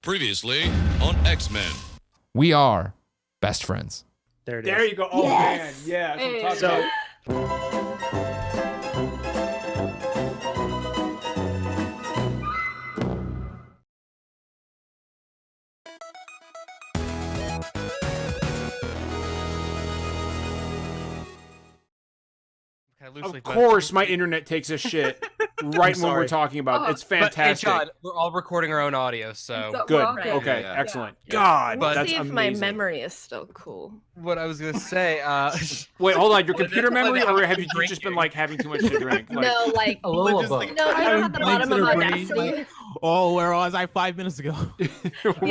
Previously on X-Men. We are best friends. There it is. There you go. Oh, Yes! man. Yeah. Hey. That's what I'm talking about. Of course, my internet takes a shit right when we're talking about it. It's fantastic. But, hey, John, we're all recording our own audio, so Good. Well, Okay. Yeah. Excellent. Yeah. God, Let's that's see if amazing. my memory is still cool. what I was gonna say. Wait, hold on. Your computer that's why memory, they have or a have you just been like having too much to drink? Like, No, like A little of both. no, I don't have the bottom of my Audacity. Oh, where was I 5 minutes ago? You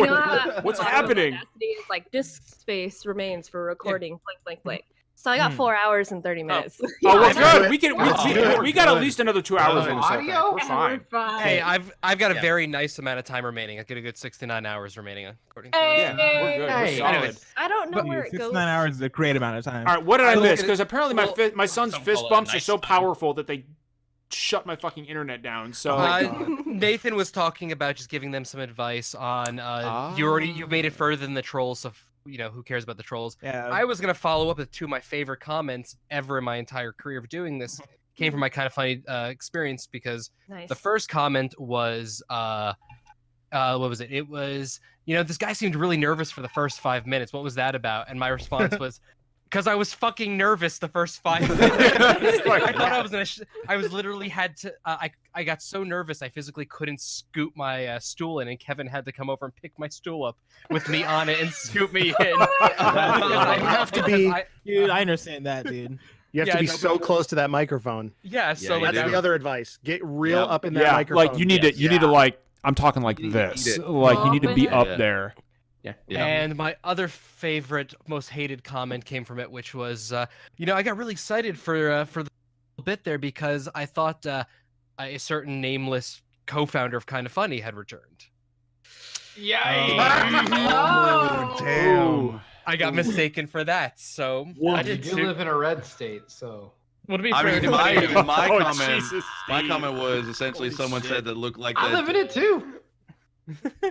know how What's the bottom of happening? Audacity is like disk space remains for recording blank blank. So I got 4 hours and 30 minutes. Oh, we're Yeah. good. We got at least another 2 hours in this. I think. We're fine. Hey, I've got a very nice amount of time remaining. I get a good 69 hours remaining according to Yeah, we're good. We're Hey. solid. Anyways. I don't know where it goes. 9 hours is a great amount of time. All right, what did I Well, miss? Because apparently my son's some fist call it a bumps are nice so time. powerful that they shut my fucking internet down. So Nathan was talking about just giving them some advice on you made it further than the trolls, so who cares about the trolls. Yeah. I was gonna follow up with two of my favorite comments ever in my entire career of doing this. Came from my kind of funny experience because Nice. the first comment was what was it? It was this guy seemed really nervous for the first 5 minutes. What was that about? And my response was, because I was fucking nervous the first 5 minutes. I thought I was gonna. I was literally had to. I got so nervous I physically couldn't scoot my stool in, and Kevin had to come over and pick my stool up with me on it and scoot me in. I have to be. Dude, I understand that, dude. You have Yeah, to be no, so but- close to that microphone. Yeah. So you like, That's do. the other advice. Get real Yeah. up in that yeah, microphone. like you need to like I'm talking like You need to eat this. it. Like you need to be up Yeah. there. Yeah. And my other favorite, most hated comment came from it, which was, I got really excited for the bit there because I thought a certain nameless co-founder of Kind of Funny had returned. Oh. Ooh. I got mistaken for that, so I You did do too. live in a red state, so. Would it be I fair mean, to my Oh, comment. Jesus, My Steve. comment was essentially Holy someone shit. said that looked like I that. live in it too.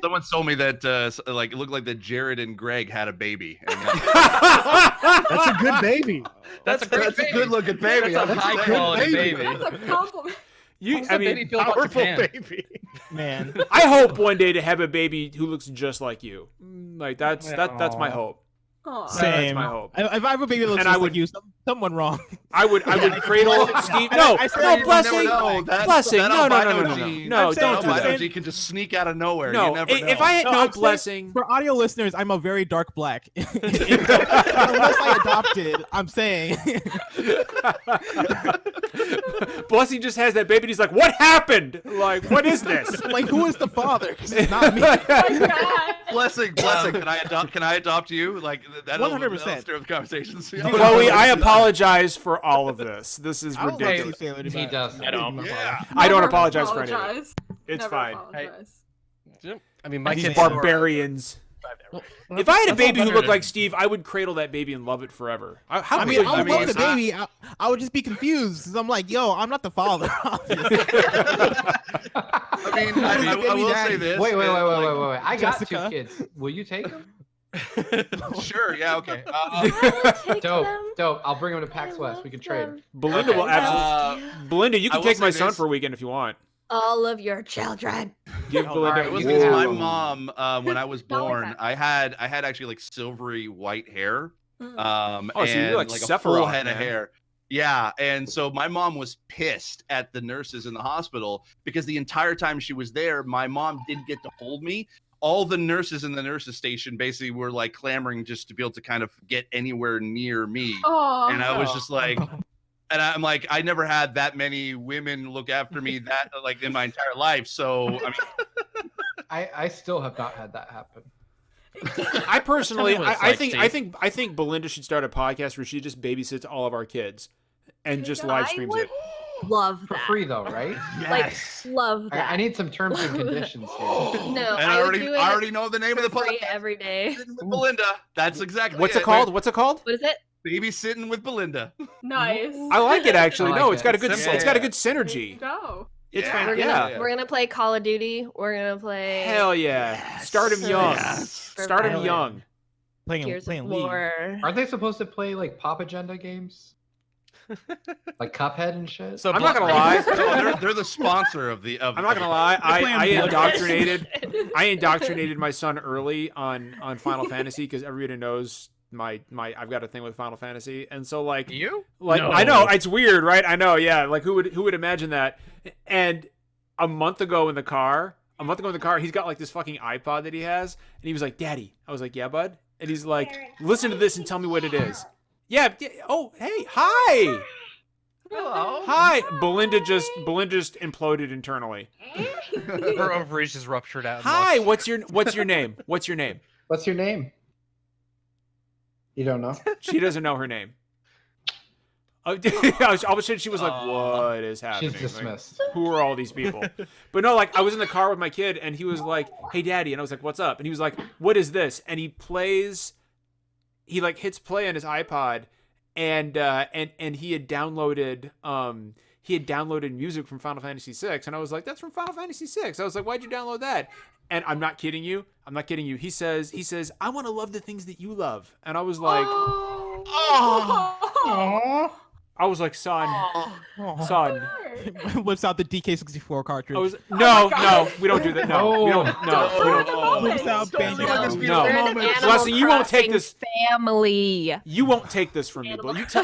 Someone told me that it looked like that Jared and Greg had a baby. And That's a good baby. That's a great That's a baby. good looking baby. That's a That's high good quality baby. That's a compliment. How's that baby feel about Powerful Japan? baby. Man. I hope one day to have a baby who looks just like you. Like that's my Aw. hope. Aw. That's Same. my hope. If I have a baby that looks And just I would- like you, someone wrong. I would cradle Steve. No, I said no, you blessing, never know. blessing. That No, no, no, albino no, no, gene- no. I'm saying- Don't do I'm that. saying- albino gene can just sneak out of nowhere. No, you never know. if I had No, no I'm saying- blessing, For audio listeners, I'm a very dark black. Unless I adopted, I'm saying. blessing just has that baby. And he's like, what happened? Like, what is this? Like, who is the father? 'Cause it's not me. blessing. Can I adopt you? Like that'll 100%. stir up the conversations. Chloe, I apologize for all of this. This is I would love to ridiculous. see Sailor to He be- does. I don't. Yeah. I don't Never apologize for anything. apologize. It's Never fine. apologize. I mean, my These kids barbarians. If I had a That's all baby who better looked than- like Steve, I would cradle that baby and love it forever. How I mean, good- I would love the it's not- baby. I would just be confused because I'm like, yo, I'm not the father. obviously. I mean, I will say this. Wait. like, I got Jessica. 2 kids. Will you take them? Sure. Yeah. Okay. Dope. I'll bring them to PAX West. We can trade. Belinda will Okay. absolutely. Belinda, you I can will take say my son this. for a weekend if you want. All of your children. Give Belinda. alright, It was you because can my have 'em. mom, when I was Not like born, that. I had actually like silvery white hair, Oh, so you're and like a full Sephiroth, head of man. hair. Yeah, and so my mom was pissed at the nurses in the hospital because the entire time she was there, my mom didn't get to hold me. All the nurses in the nurses station basically were like clamoring just to be able to kind of get anywhere near me, and I was just like. And I'm like, I never had that many women look after me that like in my entire life. So I mean, I still have not had that happen. I personally, Tell me what it's I like, think, Steve. I think Belinda should start a podcast where she just babysits all of our kids, and just live streams it. Love For that. free though, right? Like, love that. I need some terms and conditions here. No, and I would do it I already know the name of the for free podcast. every day. Babysitting with Belinda. That's exactly What's it called? What's it called? What is it? Babysitting with Belinda. Nice. I like it actually. I No, like it's got a it. good, Simple. it's got a good synergy. Go. It's Yeah. We're yeah. gonna play Call of Duty. We're gonna play Hell yeah. Start him young. Start him Survival. young. Gears of League. War. Aren't they supposed to play like Pop Agenda games? Like Cuphead and shit? So I'm not gonna lie. No, they're the sponsor of the. I'm not gonna lie. playing I Blood indoctrinated. I indoctrinated my son early on Final Fantasy because everybody knows my I've got a thing with Final Fantasy, and so like You? No. I know it's weird, right? I know, yeah. Like who would imagine that? And a month ago in the car, he's got like this fucking iPod that he has, and he was like, "Daddy," I was like, "Yeah, bud," and he's like, "Listen to this and tell me what it is." Yeah. Oh, hey, hi. Hello. Hi. Belinda just imploded internally. Her ovaries just ruptured out. Hi. What's your name? What's your name? What's your name? You don't know? She doesn't know her name. All of a sudden she was like, "What is happening? She's Like, dismissed. who are all these people?" But no, like I was in the car with my kid and he was like, "Hey, Daddy," and I was like, "What's up?" And he was like, "What is this?" And he like hits play on his iPod, and he had downloaded music from Final Fantasy VI, and I was like, "That's from Final Fantasy VI." I was like, "Why'd you download that?" And I'm not kidding you. He says, "I want to love the things that you love," and I was like, I was like, son. Whips out the DK64 cartridge. I was no, we don't do that. No, we don't. Whips out Banjo. No. We're in an Animal Blessing, you won't take Crossing this. family. You won't take this from me, but you tell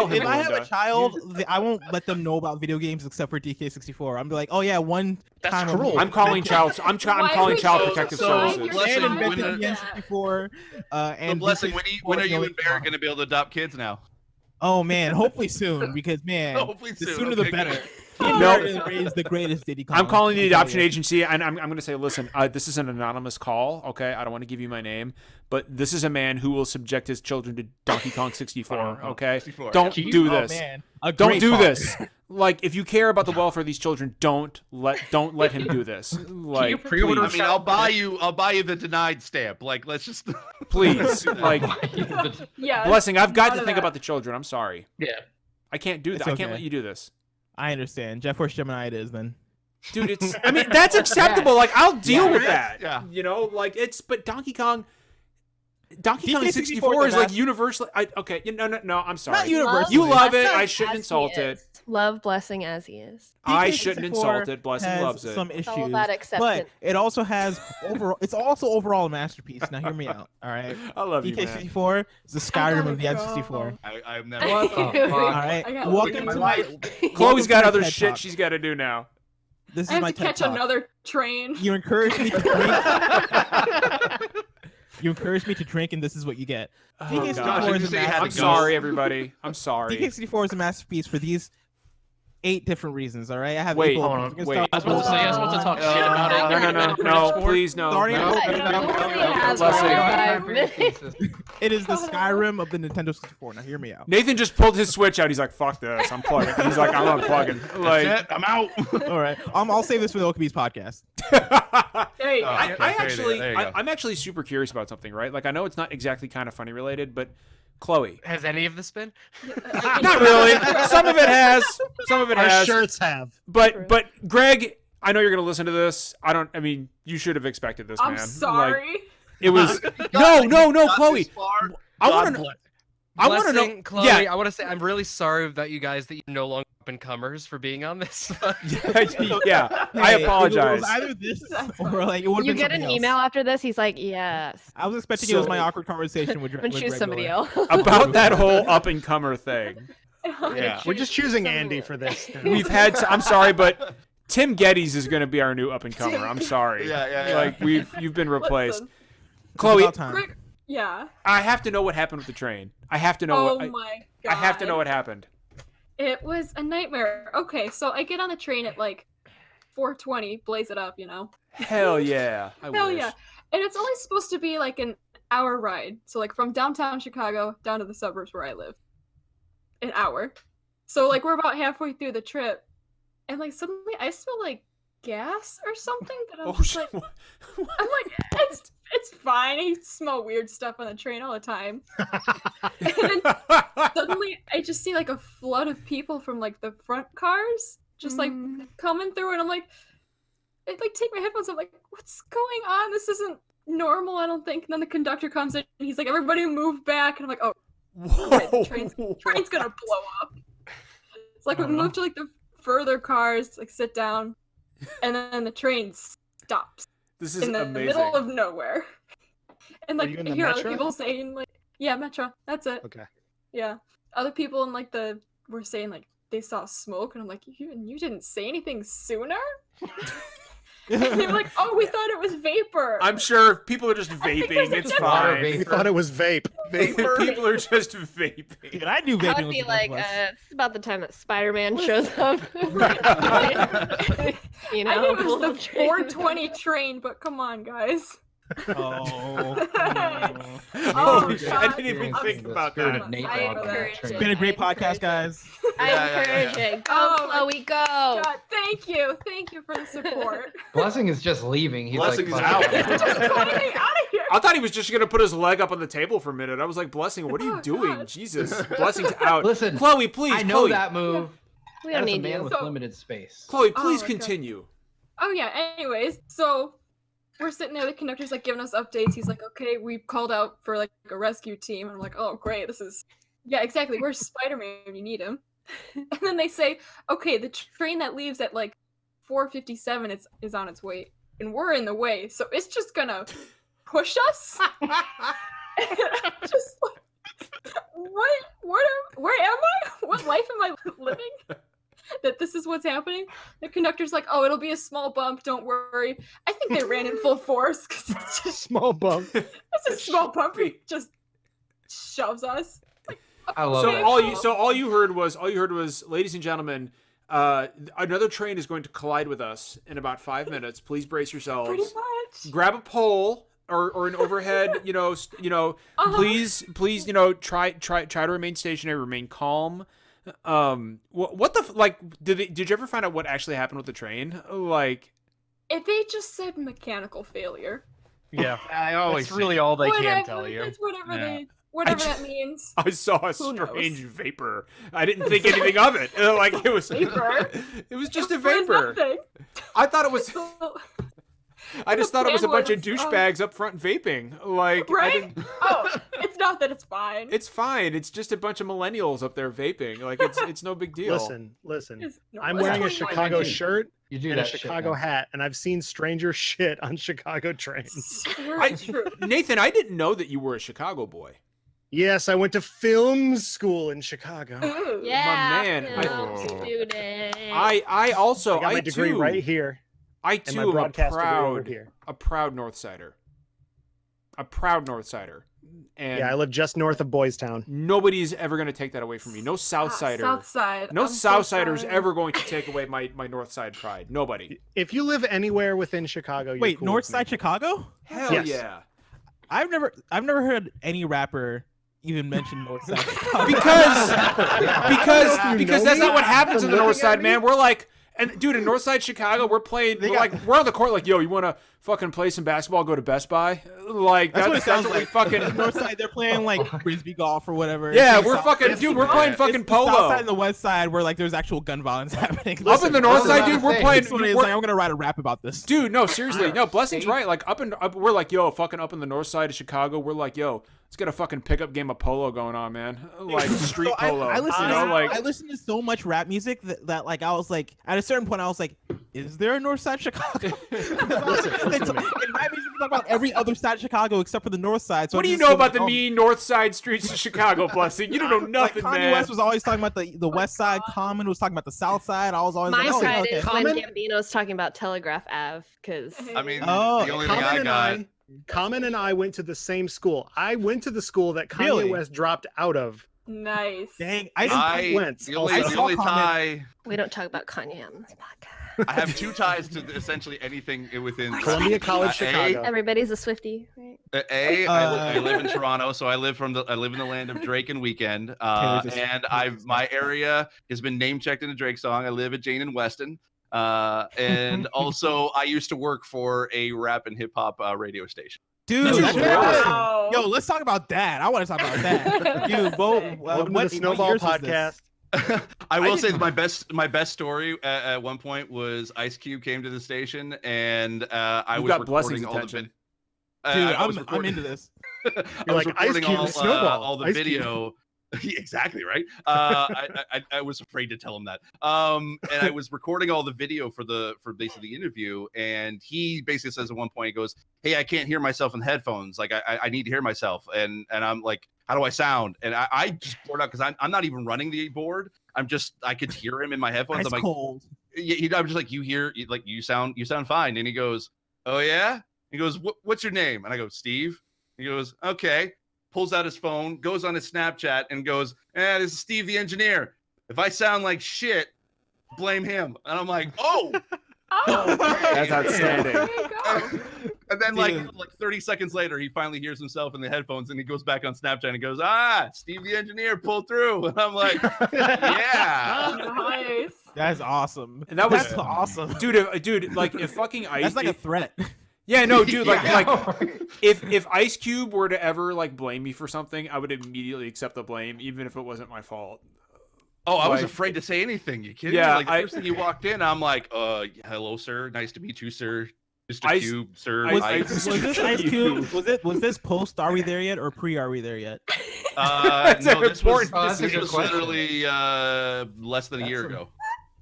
him. If I have a Belinda. child, I won't let them know about video games except for DK64. I'm be like, oh yeah, one That's time cruel. I'm calling child. I'm calling Child Protective So, Services. Blessing, and when invented the N64. And Blessing, DK64 when are you is and Barrett going to be able to adopt kids now? Oh man, hopefully soon because man, Hopefully the soon, sooner okay, the better. good. No, raised the greatest Diddy Kong. I'm calling the adoption agency, and I'm going to say, listen, this is an anonymous call, okay? I don't want to give you my name, but this is a man who will subject his children to Donkey Kong 64, okay? 64, Don't yeah. do Oh this. man, Don't do this. Like, if you care about the welfare of these children, don't let him do this. Like, pre-order I mean, I'll buy you the denied stamp. Like, let's just please, like, Yeah. Blessing, I've got none to of think that. about the children. I'm sorry. Yeah. I can't do that. It's I can't okay. let you do this. I understand. Jeff Force Gemini it is then. Dude, it's I mean, that's acceptable. Like, I'll deal with that. Yeah. You know, like but Donkey Kong DK64 64 is the like best- universally no, I'm Not sorry. universally. You love it. Blessing I shouldn't as insult he it. is. Love Blessing as he is. I shouldn't insult DK64 it. Blessing has loves it. some It's issues, all about but acceptance. it also has overall. It's also overall a masterpiece. Now hear me out. All right. I love you, man. DK64 is the Skyrim of the gotta N64. I've never. What the All fuck? right. I gotta Welcome look to at my. Chloe's welcome got to other my TED shit Talk. she's got to do now. This I is have my to TED catch Talk. another train. You encourage me to drink. You encourage me to drink, and this is what you get. Oh, DK64 God. Josh, is you a say you had to I'm masterpiece. go. sorry, everybody. I'm sorry. DK64 is a masterpiece for these 8 different reasons. All right. I have Wait, April hold on, Against wait. Stars. I was about to say, you're supposed to talk shit about it. No, please, no. Starting no. April- Has Blessing. five It is the Skyrim of the Nintendo 64. Now hear me out. Nathan just pulled his Switch out. He's like, "Fuck this, I'm plugging." He's like, "I'm unplugging." Like, That's it. I'm out. All right. I'll save this for the Okabees podcast. There you go. Oh. There you go. I'm actually super curious about something, right? Like, I know it's not exactly kind of funny related, but Chloe, Has any of this been? not really. Some of it has. Some of it Our has. shirts have. But Greg, I know you're gonna listen to this. I mean, you should have expected this, I'm man. sorry. Like, it was no, Chloe. I want to know. bless. I want to know. Blessing, Chloe, Yeah, I want to say I'm really sorry that you guys that you're no longer up and comers for being on this. yeah. I Hey, apologize. It was either this or like it would You get an email after this, he's like, yes. I was expecting it was So- my awkward conversation with And choose Greg somebody Miller. else. About that whole up and comer thing. Yeah. We're just choosing Andy for this. now. We've had. I'm sorry, but Tim Geddes is going to be our new up and comer. I'm sorry. Yeah. Like you've been replaced. Listen, Chloe, About time. Rick- yeah. I have to know what happened with the train. I have to know. Oh what, my god. I have to know what happened. It was a nightmare. Okay, so I get on the train at like 4:20, blaze it up, you know. Hell yeah. I Hell wish. yeah. And it's only supposed to be like an hour ride. So like from downtown Chicago down to the suburbs where I live. An hour. So like we're about halfway through the trip. And like suddenly I smell like gas or something that I'm Oh just shit. like I'm like it's fine. I smell weird stuff on the train all the time. And then suddenly I just see like a flood of people from like the front cars just like coming through, and I'm like, I like take my headphones. I'm like, what's going on? This isn't normal, I don't think. And then the conductor comes in, and he's like, everybody move back, and I'm like, oh, okay, the train's gonna blow up. It's like we move to like the further cars, like sit down, and then the train stops. This is in the amazing. middle of nowhere. And like you in the hear other metro? people saying like, yeah, metro, that's it. Okay. Yeah. Other people in like were saying like they saw smoke, and I'm like, you didn't say anything sooner? And they were like, oh, we thought it was vapor. I'm sure people are just think vaping. there's a It's difference. fine. We thought it was vape. Vapor. People are just vaping. Dude, I knew I vaping would was be the like, best. it's about the time that Spider-Man shows up. You know, I knew it was full the of train. 420 train, but come on, guys. Oh. Oh, Holy shit, I didn't even God. think about Spirit that. of Nate I Dogg on that encourage train. it. It's been a great I podcast, encourage guys. I encourage it. Go, Oh, Chloe, go. God, thank you for the support. Blessing is just leaving. He's Blessing like, is "Fuck out. it." Just putting me out of here. I thought he was just gonna put his leg up on the table for a minute. I was like, Blessing, what are you Oh, doing? God. Jesus. Blessing's out. Listen, Chloe, please. I know Chloe. that move. We don't As a need man you. with So- limited space. Chloe, please Oh, okay. continue. Oh yeah. Anyways, so we're sitting there. The conductor's like giving us updates. He's like, "Okay, we called out for like a rescue team." And I'm like, "Oh great, this is yeah, exactly. Where's Spider-Man if you need him?" And then they say, "Okay, the train that leaves at like 4:57 is on its way, and we're in the way, so it's just gonna push us." Just like, where am I? What life am I living? That this is what's happening. The conductor's like, "Oh, it'll be a small bump. Don't worry." I think they ran in full force because it's just Small bump. it's a small bump. It just shoves us. I love So it. all you heard was, ladies and gentlemen, another train is going to collide with us in about 5 minutes. Please brace Pretty yourselves. much. Grab a pole or an overhead. Uh-huh. Please, try to remain stationary, remain calm. What the like? Did you ever find out what actually happened with the train? Like, If they just said mechanical failure, Yeah. I always That's really all they can whatever, tell you. it's whatever Yeah. whatever just- that means. I saw a Who knows? strange vapor. I didn't think anything of it. Like it was Vapor? It was just a It was vapor. nothing. I thought it was. So- I just thought it was a plan bunch of was, douchebags up front vaping. Like, I right? didn't- Oh, it's nothing. It's fine. it's fine. It's just a bunch of millennials up there vaping. Like, it's no big deal. Listen. It's- no, I'm it's wearing a 21. Chicago dude. shirt You do and a that shit, Chicago man. hat, and I've seen stranger shit on Chicago trains. Very true. Nathan, I didn't know that you were a Chicago boy. Yes, I went to film school in Chicago. Ooh. Yeah, man, film I- student. I also I got my degree too, right here, I and my too am broadcast degree over here. a proud Northsider. A proud Northsider. And Yeah, I live just north of Boys Town. nobody's ever going to take that away from me. No Southsider. South side. No I'm so Southsider's sorry. ever going to take away my North Side pride. Nobody. If you live anywhere within Chicago, you're Wait, cool North with me. Side Chicago? Hell Yes. yeah. I've never heard any rapper even mention North Side Chicago. Because that's not what happens From in the North looking Side, at man. me? We're like, and dude, in North Side Chicago, we're playing. We're on the court, like, yo, you want to fucking play some basketball? Go to Best Buy. Like That's what it sounds we like. fucking. North Side, they're playing like frisbee golf or whatever. Yeah, It's we're South- fucking, it's- dude. We're playing fucking it's the South Side polo. and the West Side where like there's actual gun violence happening. Up in the North listen, Side, I was dude, we're saying, playing. It's funny, it's we're- like I'm gonna write a rap about this. Dude, no, seriously, no. Blessing's State- right. Like up, we're like, yo, fucking up in the North Side of Chicago. We're like, yo, let's get a fucking pickup game of polo going on, man. Like street So polo. I listened you know, to, like I listened to so much rap music that like I was like at a certain point I was like, is there a North Side Chicago? Listen in to rap music we talk about every other side of Chicago except for the North Side. So what I do you just know feel about the like, mean North Side streets of Chicago, Blessing? You don't know nothing, like Kanye man. West was always talking about the West Side. Common was talking about the South Side. I was always My like, oh, side okay. is Common? when Gambino's talking about Telegraph Ave, because I mean, Oh, the only thing Common I and got. Common and I went to the same school. I went to the school that Kanye Really? West dropped out of. Nice. Dang, I Wentz the only, also. the I only saw tie we don't talk about Kanye on this podcast. I have two ties to essentially anything within Columbia College, Chicago. Everybody's a Swiftie, right? I live in Toronto, so I live in the land of Drake and Weekend. Taylor's a And my area has been name checked in a Drake song. I live at Jane and Weston. And also I used to work for a rap and hip hop radio station. dude, that's Shit. awesome. Wow. Yo, let's talk about that. I want to talk about that. Dude, Bo, Welcome to what the Snowball years was this? Podcast. I will say that my best story at one point was Ice Cube came to the station and I You was got recording Blessing's all the attention. Dude, I was I'm into this. I You're was like, Ice recording Cube, all, Snowball, all the Ice Cube. video. Exactly right. I was afraid to tell him that. And I was recording all the video for basically the interview, and he basically says at one point, he goes, "Hey, I can't hear myself in the headphones. Like I need to hear myself." And I'm like, "How do I sound?" And I just poured out because I'm not even running the board. I could hear him in my headphones. Ice I'm like, cold. I'm just like, you sound fine. And he goes, "Oh yeah." He goes, "What's your name?" And I go, "Steve." He goes, "Okay." Pulls out his phone, goes on his Snapchat, and goes, "This is Steve the engineer. If I sound like shit, blame him." And I'm like, "Oh, That's outstanding. There you go. And then like 30 seconds later, he finally hears himself in the headphones, and he goes back on Snapchat and goes, Steve the engineer pulled through." And I'm like, "Yeah." Nice. That's awesome. And that was That's awesome. dude, like if fucking Ice, That's like a threat. yeah, no, dude, like Yeah. if Ice Cube were to ever like blame me for something, I would immediately accept the blame, even if it wasn't my fault. Oh, I was Like- afraid to say anything. You kidding Yeah, me? Like the first thing you walked in, I'm like, hello, sir. Nice to meet you, sir. Mr. Ice- Cube, sir. Ice- Ice. Was this Ice Cube? Was this post Are We There Yet or pre Are We There Yet? That's No, an this was, important that's a this good was question. literally less than a year ago.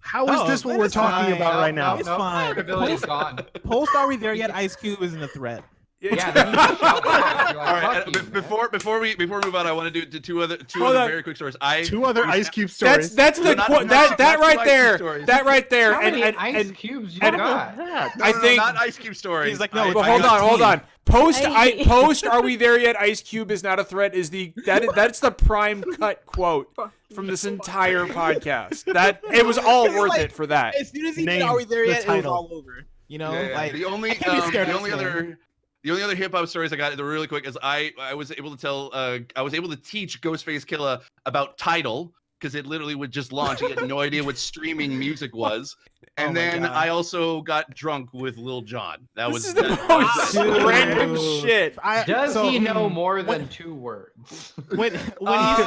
How is this what we're it's talking fine. about right now? It's fine. Credibility's gone. Post Are We There Yet? Ice Cube isn't a threat. Yeah, they need to shout back. You're All like, right, "Fuck you, man." before we move on, I want to do two other Hold on. very quick stories. Two other Ice Cube stories. That's the Not- qu- not- that not right two Ice there, Cube stories. that right there, How and many and, ice and cubes you and- got? I think. not Ice Cube stories. He's like, no, it's But I hold got on. tea. Post Are We There Yet? Ice Cube is not a threat. That's the prime cut quote from this entire podcast. That it was all worth Like, it for that. As soon as he Name did Are We There the Yet, it was title. all over. You know, Yeah, like the only I can't be scared the of only this man. other the only other hip hop stories I got really quick is I was able to tell I was able to teach Ghostface Killah about Tidal because it literally would just launch. He had no idea what streaming music was. And Oh my then God. I also got drunk with Lil Jon. That This was is the that- most Dude. random shit. Does so, he know more what- than 2 words? when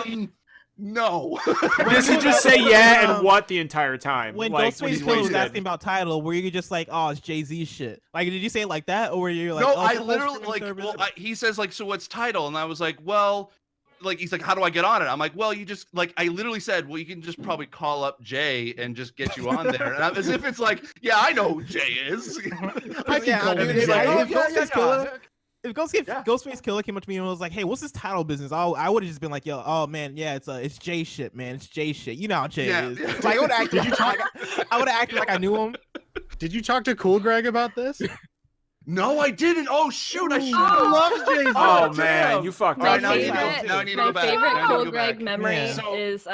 he no. Does he just say yeah and what the entire time? when like, Ghostface he's Killah was wasted? asking about Tidal, were you just like, oh, it's Jay-Z shit? Like, did you say it like that, or were you like, No, oh, I it's a literally streaming like. service? Well, he says like, so what's Tidal? And I was like, well, like he's like, how do I get on it? I'm like, well, you just like I literally said, well, you can just probably call up Jay and just get you on there. And as if it's like, yeah, I know who Jay is. I can Yeah, call dude, him it's like, Jay. oh, Ghostface Killah. If Yeah. Ghostface Killah came up to me and was like, "Hey, what's this Tidal business?" I would have just been like, "Yo, oh man, yeah, it's Jay shit, man. It's Jay shit. You know how Jay Yeah, is." yeah. Like, I would act like I would have acted like I knew him. Did you talk to Cool Greg about this? No, I didn't. Oh shoot, I should. He loves Jay-Z. Oh damn. man, you fucked My up. now I need to go- favorite, now I need to my go back. Now I favorite need to Cool go Greg back. memory Yeah. is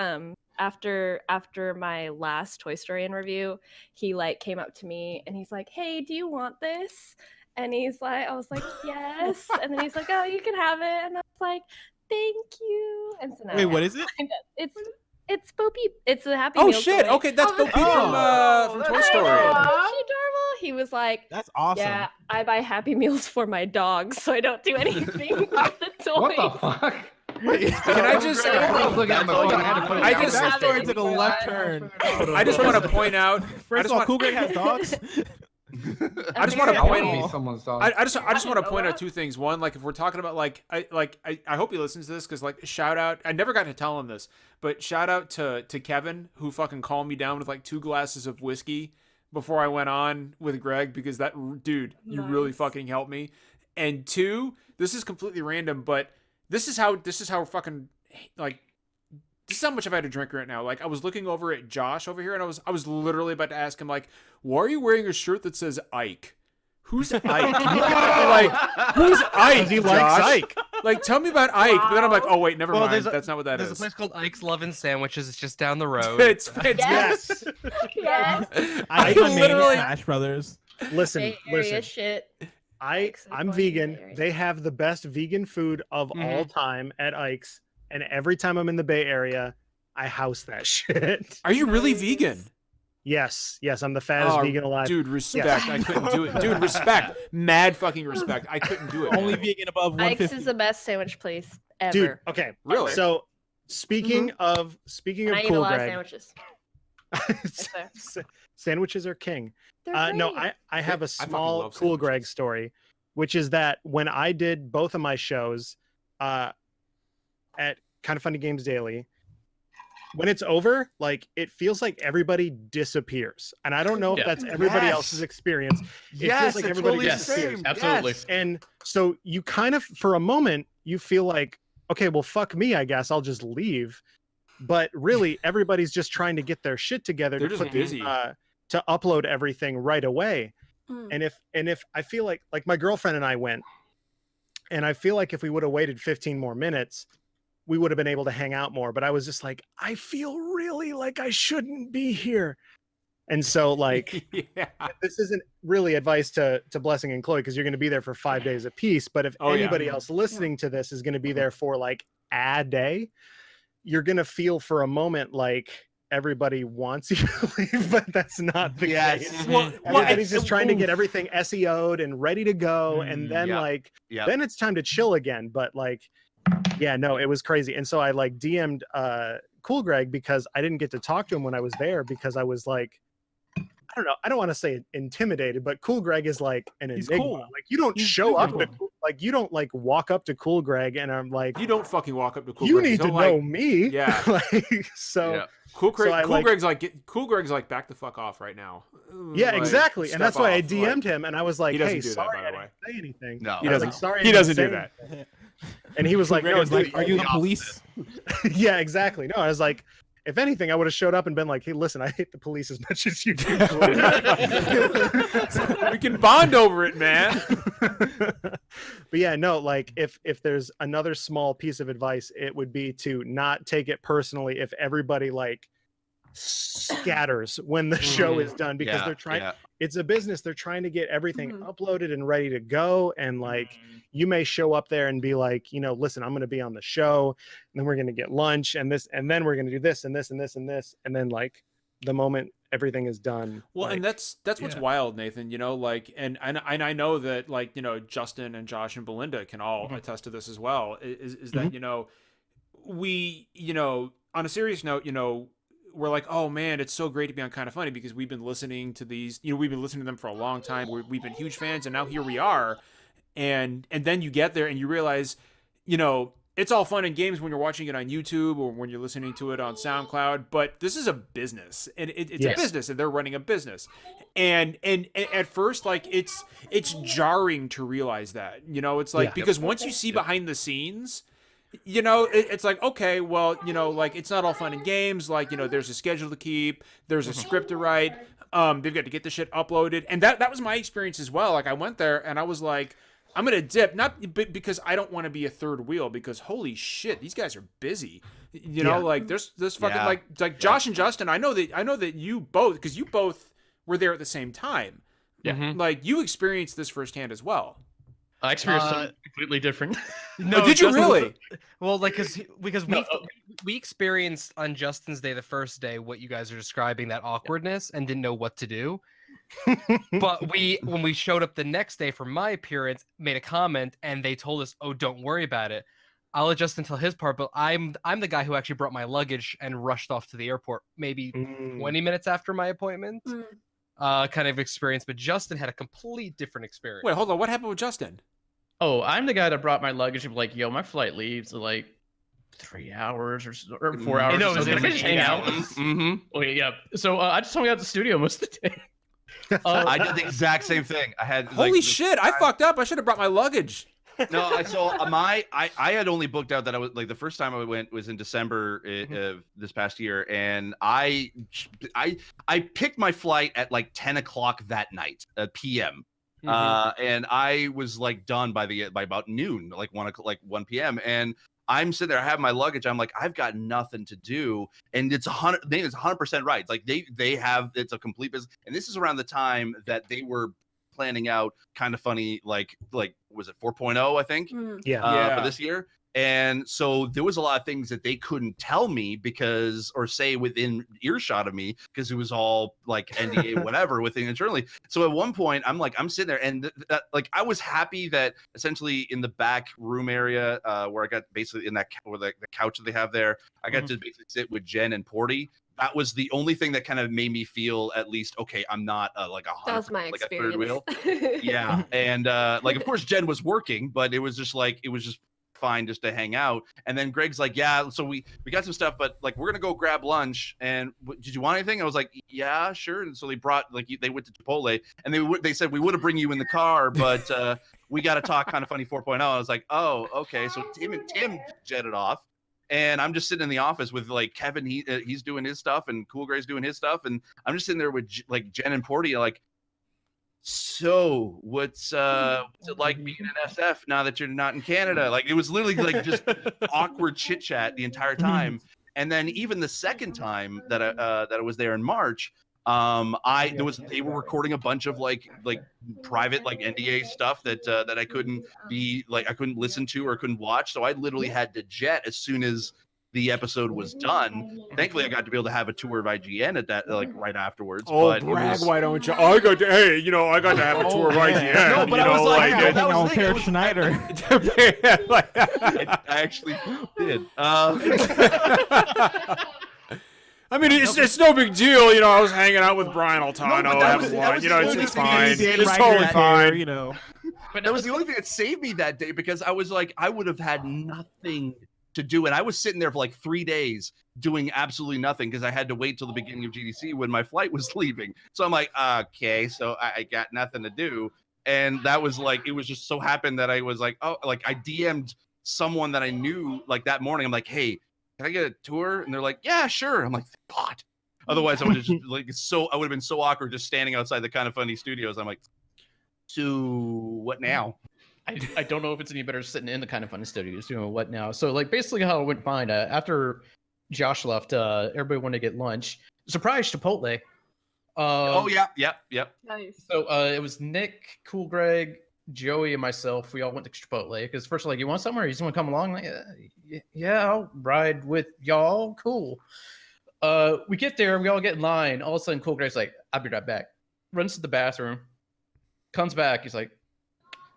after my last Toy Story interview, he like came up to me and he's like, "Hey, do you want this?" And he's like, I was like, "Yes." And then he's like, "Oh, you can have it." And I was like, "Thank you." And so now Wait, I what have is it? it. It's Bo Peep. It's a Happy Oh Meal shit! toy. Okay, that's Oh, Bo that's Peep cool. from Toy That's Story. cool. Isn't she adorable? He was like, That's awesome. "Yeah, I buy Happy Meals for my dog, so I don't do anything with the toys." What the fuck? Can I just? I was looking at my phone. I had to put it I down. just- that story took a left turn. I just want to point out. First of all, Cool Greg has dogs. I just want to I point. want to be someone's dog. I just want to know point out that. 2 things. One, like if we're talking about like I hope he listens to this because like shout out. I never got to tell him this, but shout out to Kevin who fucking calmed me down with like 2 glasses of whiskey before I went on with Greg because that dude, you really Nice. fucking helped me. And 2, this is completely random, but this is how fucking like. This is how much I've had to drink right now. Like I was looking over at Josh over here, and I was literally about to ask him like, "Why are you wearing a shirt that says Ike? Who's Ike? Like who's Ike? He likes Josh? Ike. Like tell me about Ike." But then I'm like, "Oh wait, never Well, mind. there's a- That's not what that There's a is." place called Ike's Love and Sandwiches. It's just down the road. It's Yes. I I my main literally. Smash Brothers. Listen, Bay Area listen. shit. I'm going to vegan. Bay Area. They have the best vegan food of all time at Ike's, and every time I'm in the Bay Area, I house that shit. Are you really vegan? Yes, I'm the fattest Oh, vegan alive. Dude, respect. I couldn't do it. Dude, respect. Mad fucking respect. I couldn't do it. Only man. vegan above Ike's 150. is the best sandwich place ever. Dude, okay. Really? So Speaking of And I eat a cool, lot of Greg. sandwiches. Sandwiches are king. They're No, great. I have a fucking small love cool Greg sandwiches. story, which is that when I did both of my shows at Kind of Funny Games Daily, when it's over, like it feels like everybody disappears. And I don't know if that's everybody else's experience. It feels like everybody totally the disappears. same. Absolutely. Yes. And so you kind of, for a moment, you feel like, okay, well, fuck me, I guess I'll just leave. But really, everybody's just trying to get their shit together They're to just put busy. to upload everything right away. Mm. And if I feel like my girlfriend and I went, and I feel like if we would have waited 15 more minutes, we would have been able to hang out more. But I was just like, I feel really like I shouldn't be here. And so like Yeah. this isn't really advice to Blessing and Chloe because you're going to be there for 5 days apiece. But if Oh, yeah. anybody else listening to this is going to be there for like a day, you're going to feel for a moment like everybody wants you to leave, but that's not the case. Well, Everybody's just trying to get everything SEO'd and ready to go. And then Yeah. then it's time to chill again. But like, yeah, no, it was crazy. And so I like DM'd Cool Greg because I didn't get to talk to him when I was there because I was like, I don't know. I don't want to say intimidated, but Cool Greg is like an He's enigma. cool. Like you don't show up to like you don't like walk up to Cool Greg and I'm like, You don't fucking walk up to Cool you Greg. need to Don't, know like, me. Yeah. Like so. Yeah. Cool Greg. So I, Cool like- Greg's like Cool Greg's like back the fuck off right now. Yeah, Like, exactly. And step that's why I off, DM'd like- him and I was like, He doesn't hey, do that, sorry by I the didn't say anything. No. I was like, sorry. I He didn't doesn't say do that. anything. And he was like, Greg no, was like, dude, are you the the police? yeah, exactly. No, I was like, if anything, I would have showed up and been like, hey, listen, I hate the police as much as you do. We can bond over it, man. But yeah, no, like if there's another small piece of advice, it would be to not take it personally if everybody like scatters when the show is done because they're trying it's a business, they're trying to get everything uploaded and ready to go. And like you may show up there and be like, you know, listen, I'm gonna be on the show and then we're gonna get lunch and this and then we're gonna do this and this and this and this. And then like the moment everything is done. Well, like, and that's what's wild, Nathan. You know, like, and I know that, like, you know, Justin and Josh and Belinda can all attest to this as well. Is that you know, we, you know, on a serious note, you know, we're like, oh man, it's so great to be on Kind of Funny because we've been listening to these, you know, we've been listening to them for a long time. We've been huge fans, and now here we are, and then you get there and you realize, you know, it's all fun and games when you're watching it on YouTube or when you're listening to it on SoundCloud, but this is a business, and it's a business, and they're running a business, and at first, like, it's jarring to realize that, you know, it's like because once you see behind the scenes, you know, it's like, okay, well, you know, like, it's not all fun and games, like, you know, there's a schedule to keep, there's a script to write, they've got to get the shit uploaded, and that was my experience as well. Like, I went there and I was like, I'm gonna dip, not because I don't want to be a third wheel, because holy shit, these guys are busy. You know, like there's fucking like Josh and Justin. I know that you both, because you both were there at the same time. Yeah. Like you experienced this firsthand as well. I experienced something completely different. No, did you Justin- really? Well, like, because we experienced on Justin's day, the first day, what you guys are describing, that awkwardness, and didn't know what to do. But when we showed up the next day for my appearance, made a comment, and they told us, "Oh, don't worry about it. I'll let Justin tell his part." But I'm the guy who actually brought my luggage and rushed off to the airport maybe 20 minutes after my appointment. Kind of experience. But Justin had a complete different experience. Wait, hold on. What happened with Justin? Oh, I'm the guy that brought my luggage and be like, yo, my flight leaves in like 3 hours or 4 hours. No, or it was something. in Can I just hang out. Okay, yeah. So I just hung out at the studio most of the day. I did the exact same thing. I had Holy shit! I fucked up. I should have brought my luggage. No, I had only booked out that I was like the first time I went was in December of this past year, and I picked my flight at like 10 o'clock that night, p.m. And I was like done by about noon, like 1 p.m. And I'm sitting there, I have my luggage. I'm like, I've got nothing to do, and it's 100% right. It's like they have, it's a complete business, and this is around the time that they were planning out Kind of Funny, like was it 4.0, I think, for this year. And so there was a lot of things that they couldn't tell me because, or say within earshot of me, because it was all like NDA, whatever, within internally. So at one point, I'm sitting there, and like I was happy that essentially in the back room area, where I got basically in that where the couch that they have there, I got to basically sit with Jen and Porty. That was the only thing that kind of made me feel at least okay. I'm not like a That was my like a experience. third wheel. Yeah, and like of course Jen was working, but it was just fine just to hang out. And then Greg's like, yeah, so we got some stuff, but like we're gonna go grab lunch, and did you want anything? I was like, yeah, sure. And so they brought, like, they went to Chipotle, and they said we would have bring you in the car, but we got to talk Kind of Funny 4.0. I was like, oh, okay. So Tim jetted off, and I'm just sitting in the office with like Kevin. He's doing his stuff, and Cool Gray's doing his stuff, and I'm just sitting there with like Jen and Porty, like, so what's it like being an SF now that you're not in Canada? Like, it was literally like just awkward chit chat the entire time. And then even the second time that I was there in March, they were recording a bunch of like private like NDA stuff that I couldn't listen to or couldn't watch. So I literally had to jet as soon as the episode was done. Thankfully, I got to be able to have a tour of IGN at that, like, right afterwards. Oh, but brag! Why don't you? I got to have a tour of IGN. No, but I was like, that was Per Schneider. I actually did. I mean, it's no big deal, I was hanging out with Brian Altano, having lunch, it's fine. It's totally fine. But that was the only thing that saved me that day, because I was like, I would have had nothing to do, and I was sitting there for like 3 days doing absolutely nothing because I had to wait till the beginning of GDC when my flight was leaving. So I'm like, okay, so I got nothing to do, and that was like, it was just so happened that I was like, oh, like I DM'd someone that I knew like that morning. I'm like, hey, can I get a tour? And they're like, yeah, sure. I'm like, thank God. Otherwise, I would have just I would have been so awkward just standing outside the Kind of Funny studios. I'm like, so what now? I don't know if it's any better sitting in the Kind of Funny studios doing what now. So like basically how it went fine. After Josh left, everybody wanted to get lunch. Surprise Chipotle. Oh yeah. Nice. So it was Nick, Cool Greg, Joey, and myself. We all went to Chipotle because first like, you want somewhere? You just want to come along? Like, yeah, I'll ride with y'all. Cool. We get there, we all get in line. All of a sudden, Cool Greg's like, I'll be right back. Runs to the bathroom, comes back. He's like,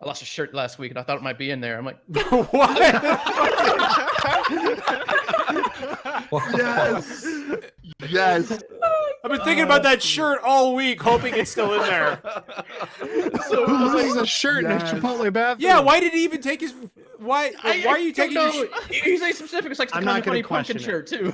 I lost a shirt last week and I thought it might be in there. I'm like, what? Yes. I've been thinking about that shirt all week, hoping it's still in there. So who leaves a shirt in a Chipotle bathroom? Yeah, why did he even take his? Why are you taking? He's like specific. It's like the I'm Kind not of Funny gonna pumpkin question it. shirt too.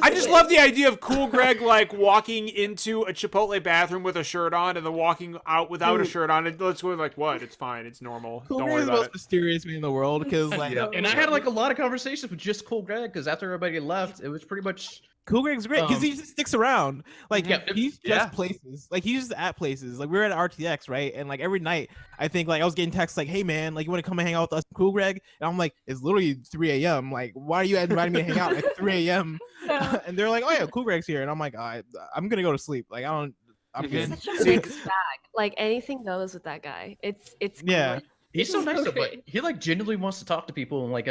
I just love the idea of Cool Greg like walking into a Chipotle bathroom with a shirt on and then walking out without a shirt on. And let's go like, what? It's fine. It's normal. Cool Don't Greg worry is the about most it. mysterious man in the world because like And I had like a lot of conversations with just Cool Greg because after everybody left, it was pretty much. Cool Greg's great because he just sticks around. Like he's just yeah. places. Like he's just at places. Like we were at RTX, right? And like every night, I think like I was getting texts like, "Hey man, like you want to come and hang out with us, Cool Greg?" And I'm like, "It's literally 3 a.m. Like why are you inviting me to hang out at 3 a.m.?" And they're like, "Oh yeah, Cool Greg's here," and I'm like, "I'm gonna go to sleep. Like I'm good." Such a mixed bag. Like anything goes with that guy. It's Yeah. great. He's so nice, Okay. but he like genuinely wants to talk to people and like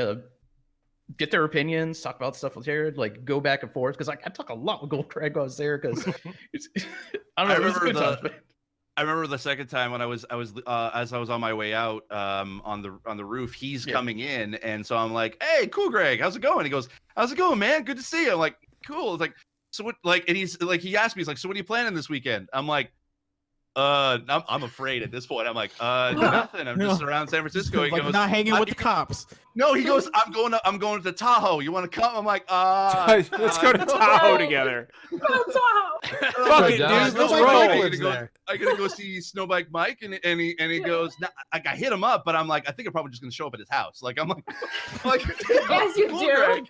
get their opinions, talk about stuff with Jared, like go back and forth. Because like I talk a lot with Gold Craig while I was there because I don't know. It was a good time, but- I remember the second time when I was as I was on my way out on the roof, he's coming in, and so I'm like, "Hey, Cool Greg, how's it going?" He goes, "How's it going, man? Good to see you." I'm like, "Cool." It's like, so what? Like, and he's like, he asked me, he's like, "So what are you planning this weekend?" I'm like, I'm afraid at this point. I'm like, nothing. I'm just around San Francisco." He like goes, not hanging with the cops. "No," he goes, I'm going to Tahoe. You want to come?" I'm like, Let's go to no." Tahoe together. Fuck it, dude. Down. Let's Nobody roll. lives there. I gotta go see Snowbike Mike, and he goes, "Nah," like I hit him up, but I'm like, I think I'm probably just gonna show up at his house. Like I'm like, Yes, you Cool, do. Greg.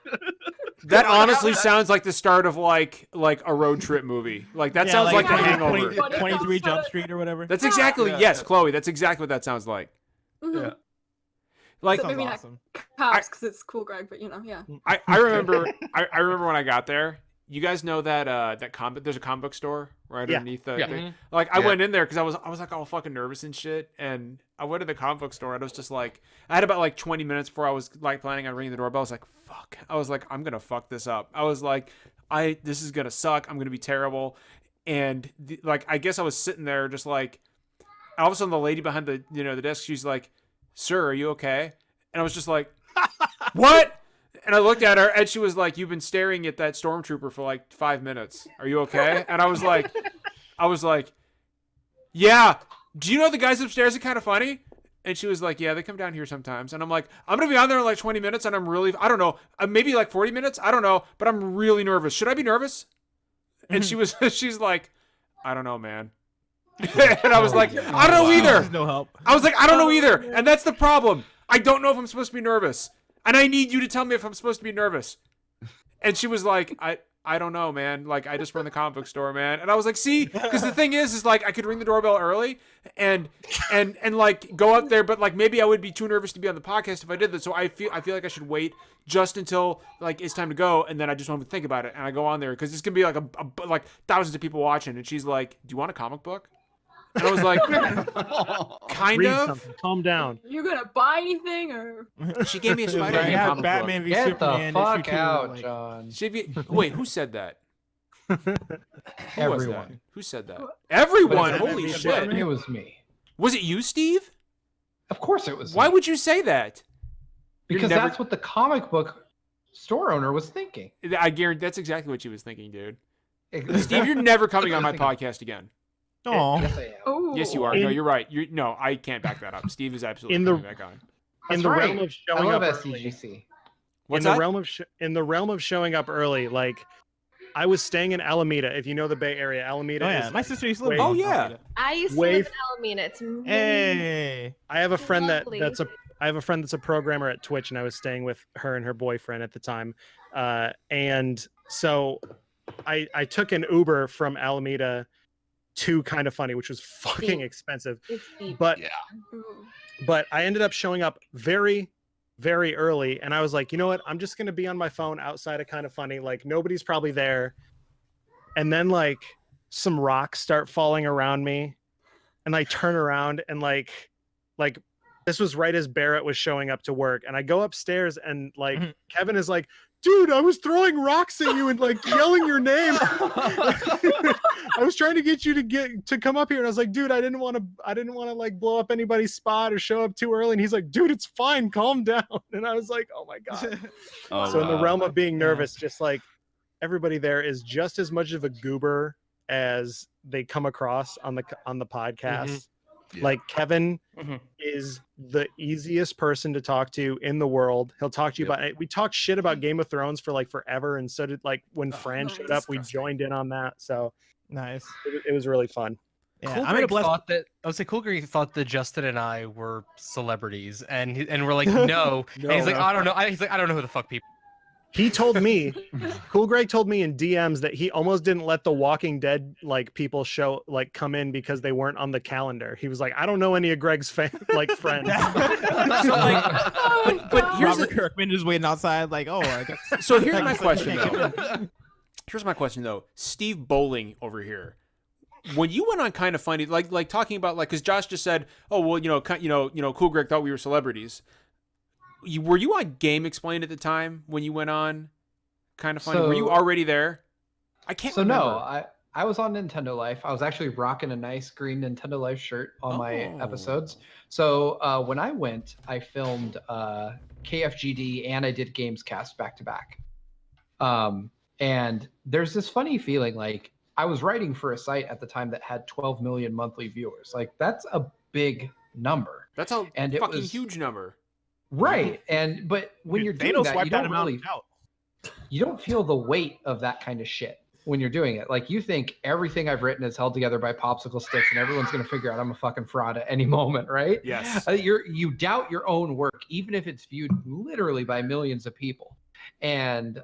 That honestly sounds like the start of like a road trip movie. Like that sounds like The Hangover. 23 Jump Street or whatever. That's exactly yes, Chloe. That's exactly what that sounds like. Mhm. Like So maybe not awesome. cops because it's Cool Greg, but yeah. I remember when I got there, you guys know that there's a comic book store right Yeah. underneath the Yeah. thing? Like I Yeah. went in there because I was like all fucking nervous and shit, and I went to the comic book store and I was just like, I had about like 20 minutes before I was like planning on ringing the doorbell. I was like, fuck. I was like, I'm gonna fuck this up. I was like, this is gonna suck. I'm gonna be terrible. And like I guess I was sitting there just like, all of a sudden the lady behind the the desk, she's like, "Sir, are you okay?" And I was just like, "What?" And I looked at her, and she was like, "You've been staring at that stormtrooper for like 5 minutes. Are you okay?" And I was like, "Yeah. Do you know the guys upstairs are kind of funny?" And she was like, "Yeah, they come down here sometimes." And I'm like, "I'm gonna be on there in like 20 minutes, and I don't know, maybe like 40 minutes. I don't know, but I'm really nervous. Should I be nervous?" And she's like, "I don't know, man." And I was like, "I don't know either." There's no help. I was like, "I don't know either." And that's the problem. I don't know if I'm supposed to be nervous. And I need you to tell me if I'm supposed to be nervous. And she was like, I don't know, man. Like, I just run the comic book store, man. And I was like, see, because the thing is like, I could ring the doorbell early and like go up there, but like maybe I would be too nervous to be on the podcast if I did that. So I feel like I should wait just until like it's time to go, and then I just want to think about it, and I go on there because it's gonna be like like thousands of people watching, and she's like, "Do you want a comic book?" And I was like, kind Read of. something. Calm down. You gonna buy anything or? She gave me a It was like, Spider-Man yeah, comic Batman book. v Get Superman. the issue fuck 2, out, like- John. Wait, who said that? Who was that? Everyone. Who said that? Everyone. Batman Holy v shit. Superman? It was me. Was it you, Steve? Of course it was Why me. would you say that? Because never- that's what the comic book store owner was thinking. I guarantee that's exactly what she was thinking, dude. Exactly. Steve, you're never coming on my Thinking- podcast again. Aw. Yes, I am. Oh. Yes, you are. In- No, you're right. No, I can't back that up. Steve is absolutely In the- coming back on. In That's the right. realm of I showing love up early, SDGC. What's in the that? realm of showing up early, like I was staying in Alameda. If you know the Bay Area, Alameda. Oh is yeah, my like sister used to live. way- Oh, in yeah. Alameda. I used to Way live in Alameda. It's really Hey. I have a friend Lovely. that's a programmer at Twitch, and I was staying with her and her boyfriend at the time. And so I took an Uber from Alameda to Kind of Funny, which was fucking Deep. expensive. It's deep. But Yeah. Ooh. but I ended up showing up very, very early, and I was like, you know what? I'm just gonna be on my phone outside of Kind of Funny. Like nobody's probably there. And then like some rocks start falling around me, and I turn around and like this was right as Barrett was showing up to work, and I go upstairs and like Mhm. Kevin is like, dude, I was throwing rocks at you and like yelling your name. I was trying to get you to come up here, and I was like, dude, I didn't want to like blow up anybody's spot or show up too early. And he's like, dude, it's fine, calm down. And I was like, oh my god. Oh, So in the wow. realm of being Yeah. nervous, just like everybody there is just as much of a goober as they come across on the podcast. Yeah. Like Kevin Mhm. is the easiest person to talk to in the world. He'll talk to you Yep. about it. We talked shit about Game of Thrones for like forever, and so did like when Oh, Fran nice. showed up, we joined in on that. So Nice. it was really fun. Yeah, Cool I'm gonna Greg bless. thought that I would say Cool Greg thought that Justin and I were celebrities, and we're like, no. And he's like, No. I don't know. He's like, I don't know who the fuck people. He told me, Cool Greg told me in DMs that he almost didn't let the Walking Dead like people show like come in because they weren't on the calendar. He was like, I don't know any of Greg's like friends. So like, but here's Robert the, Kirkman is waiting outside, like, oh, I guess. so here's I my guess I question can't get though. in. Here's my question though. Steve Bowling over here. When you went on Kind of Funny, like talking about like, because Josh just said, oh well, Cool Greg thought we were celebrities. Were you on Game Explained at the time when you went on Kind of Funny? Were you So- already there? I can't So remember. no, I was on Nintendo Life. I was actually rocking a nice green Nintendo Life shirt on my Oh. episodes. So when I went, I filmed KFGD and I did Gamescast back to back. And there's this funny feeling like I was writing for a site at the time that had 12 million monthly viewers. Like that's a big number. That's a And it fucking was- huge number. Right. But when you're doing Thanos that, you swiped that don't amount really out. you don't feel the weight of that kind of shit when you're doing it. Like you think everything I've written is held together by popsicle sticks and everyone's going to figure out I'm a fucking fraud at any moment, right? Yes. You doubt your own work, even if it's viewed literally by millions of people. And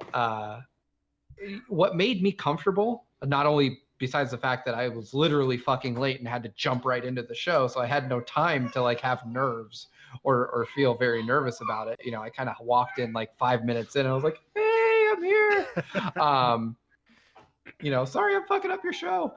what made me comfortable, not only besides the fact that I was literally fucking late and had to jump right into the show, so I had no time to like have nerves or feel very nervous about it. You know, I kind of walked in like 5 minutes in and I was like, hey, I'm here. Sorry I'm fucking up your show.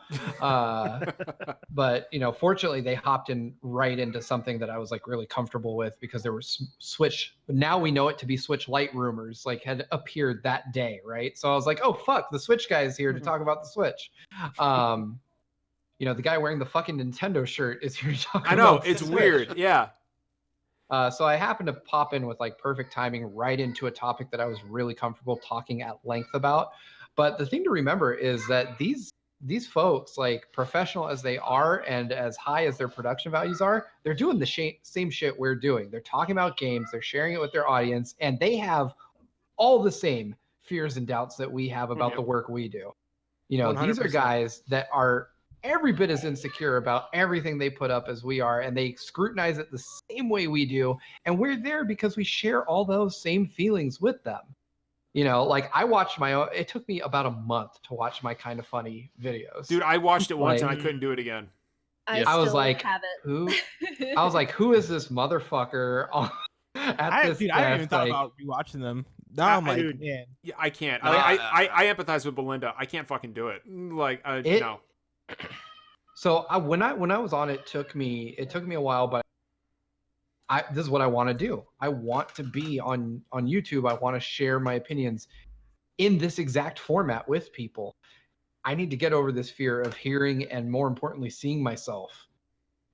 But fortunately they hopped in right into something that I was like really comfortable with, because there were Switch, now we know it to be Switch Lite rumors like had appeared that day, right? So I was like, oh fuck, the Switch guy is here to talk about the Switch. The guy wearing the fucking Nintendo shirt is here to talk I know, about it's the Switch. weird. Yeah. So I happened to pop in with like perfect timing right into a topic that I was really comfortable talking at length about. But the thing to remember is that these folks, like professional as they are and as high as their production values are, they're doing the same shit we're doing. They're talking about games, they're sharing it with their audience, and they have all the same fears and doubts that we have about the work we do. These are 100%. guys that are every bit as insecure about everything they put up as we are, and they scrutinize it the same way we do. And we're there because we share all those same feelings with them. Like I watched my own, it took me about a month to watch my Kind of Funny videos. Dude, I watched it once and I Like- couldn't do it again. I was still like, have it. who? I was like, who is this motherfucker at this Dude, I haven't even desk? thought Like, about rewatching them. Now I'm like, dude, man. Yeah, I can't. No, I empathize with Belinda. I can't fucking do it. Like, no. So when I was on it, took me a while, but this is what I want to do. I want to be on YouTube. I want to share my opinions in this exact format with people. I need to get over this fear of hearing and, more importantly, seeing myself.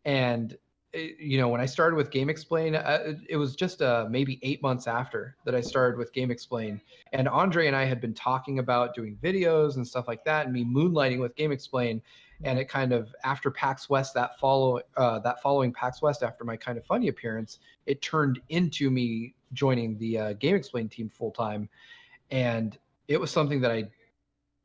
And when I started with Game Explain, it was just maybe 8 months after that I started with Game Explain. And Andre and I had been talking about doing videos and stuff like that, and me moonlighting with Game Explain. And it kind of, after PAX West, that following PAX West, after my Kind of Funny appearance, it turned into me joining the Game Explain team full time. And it was something that I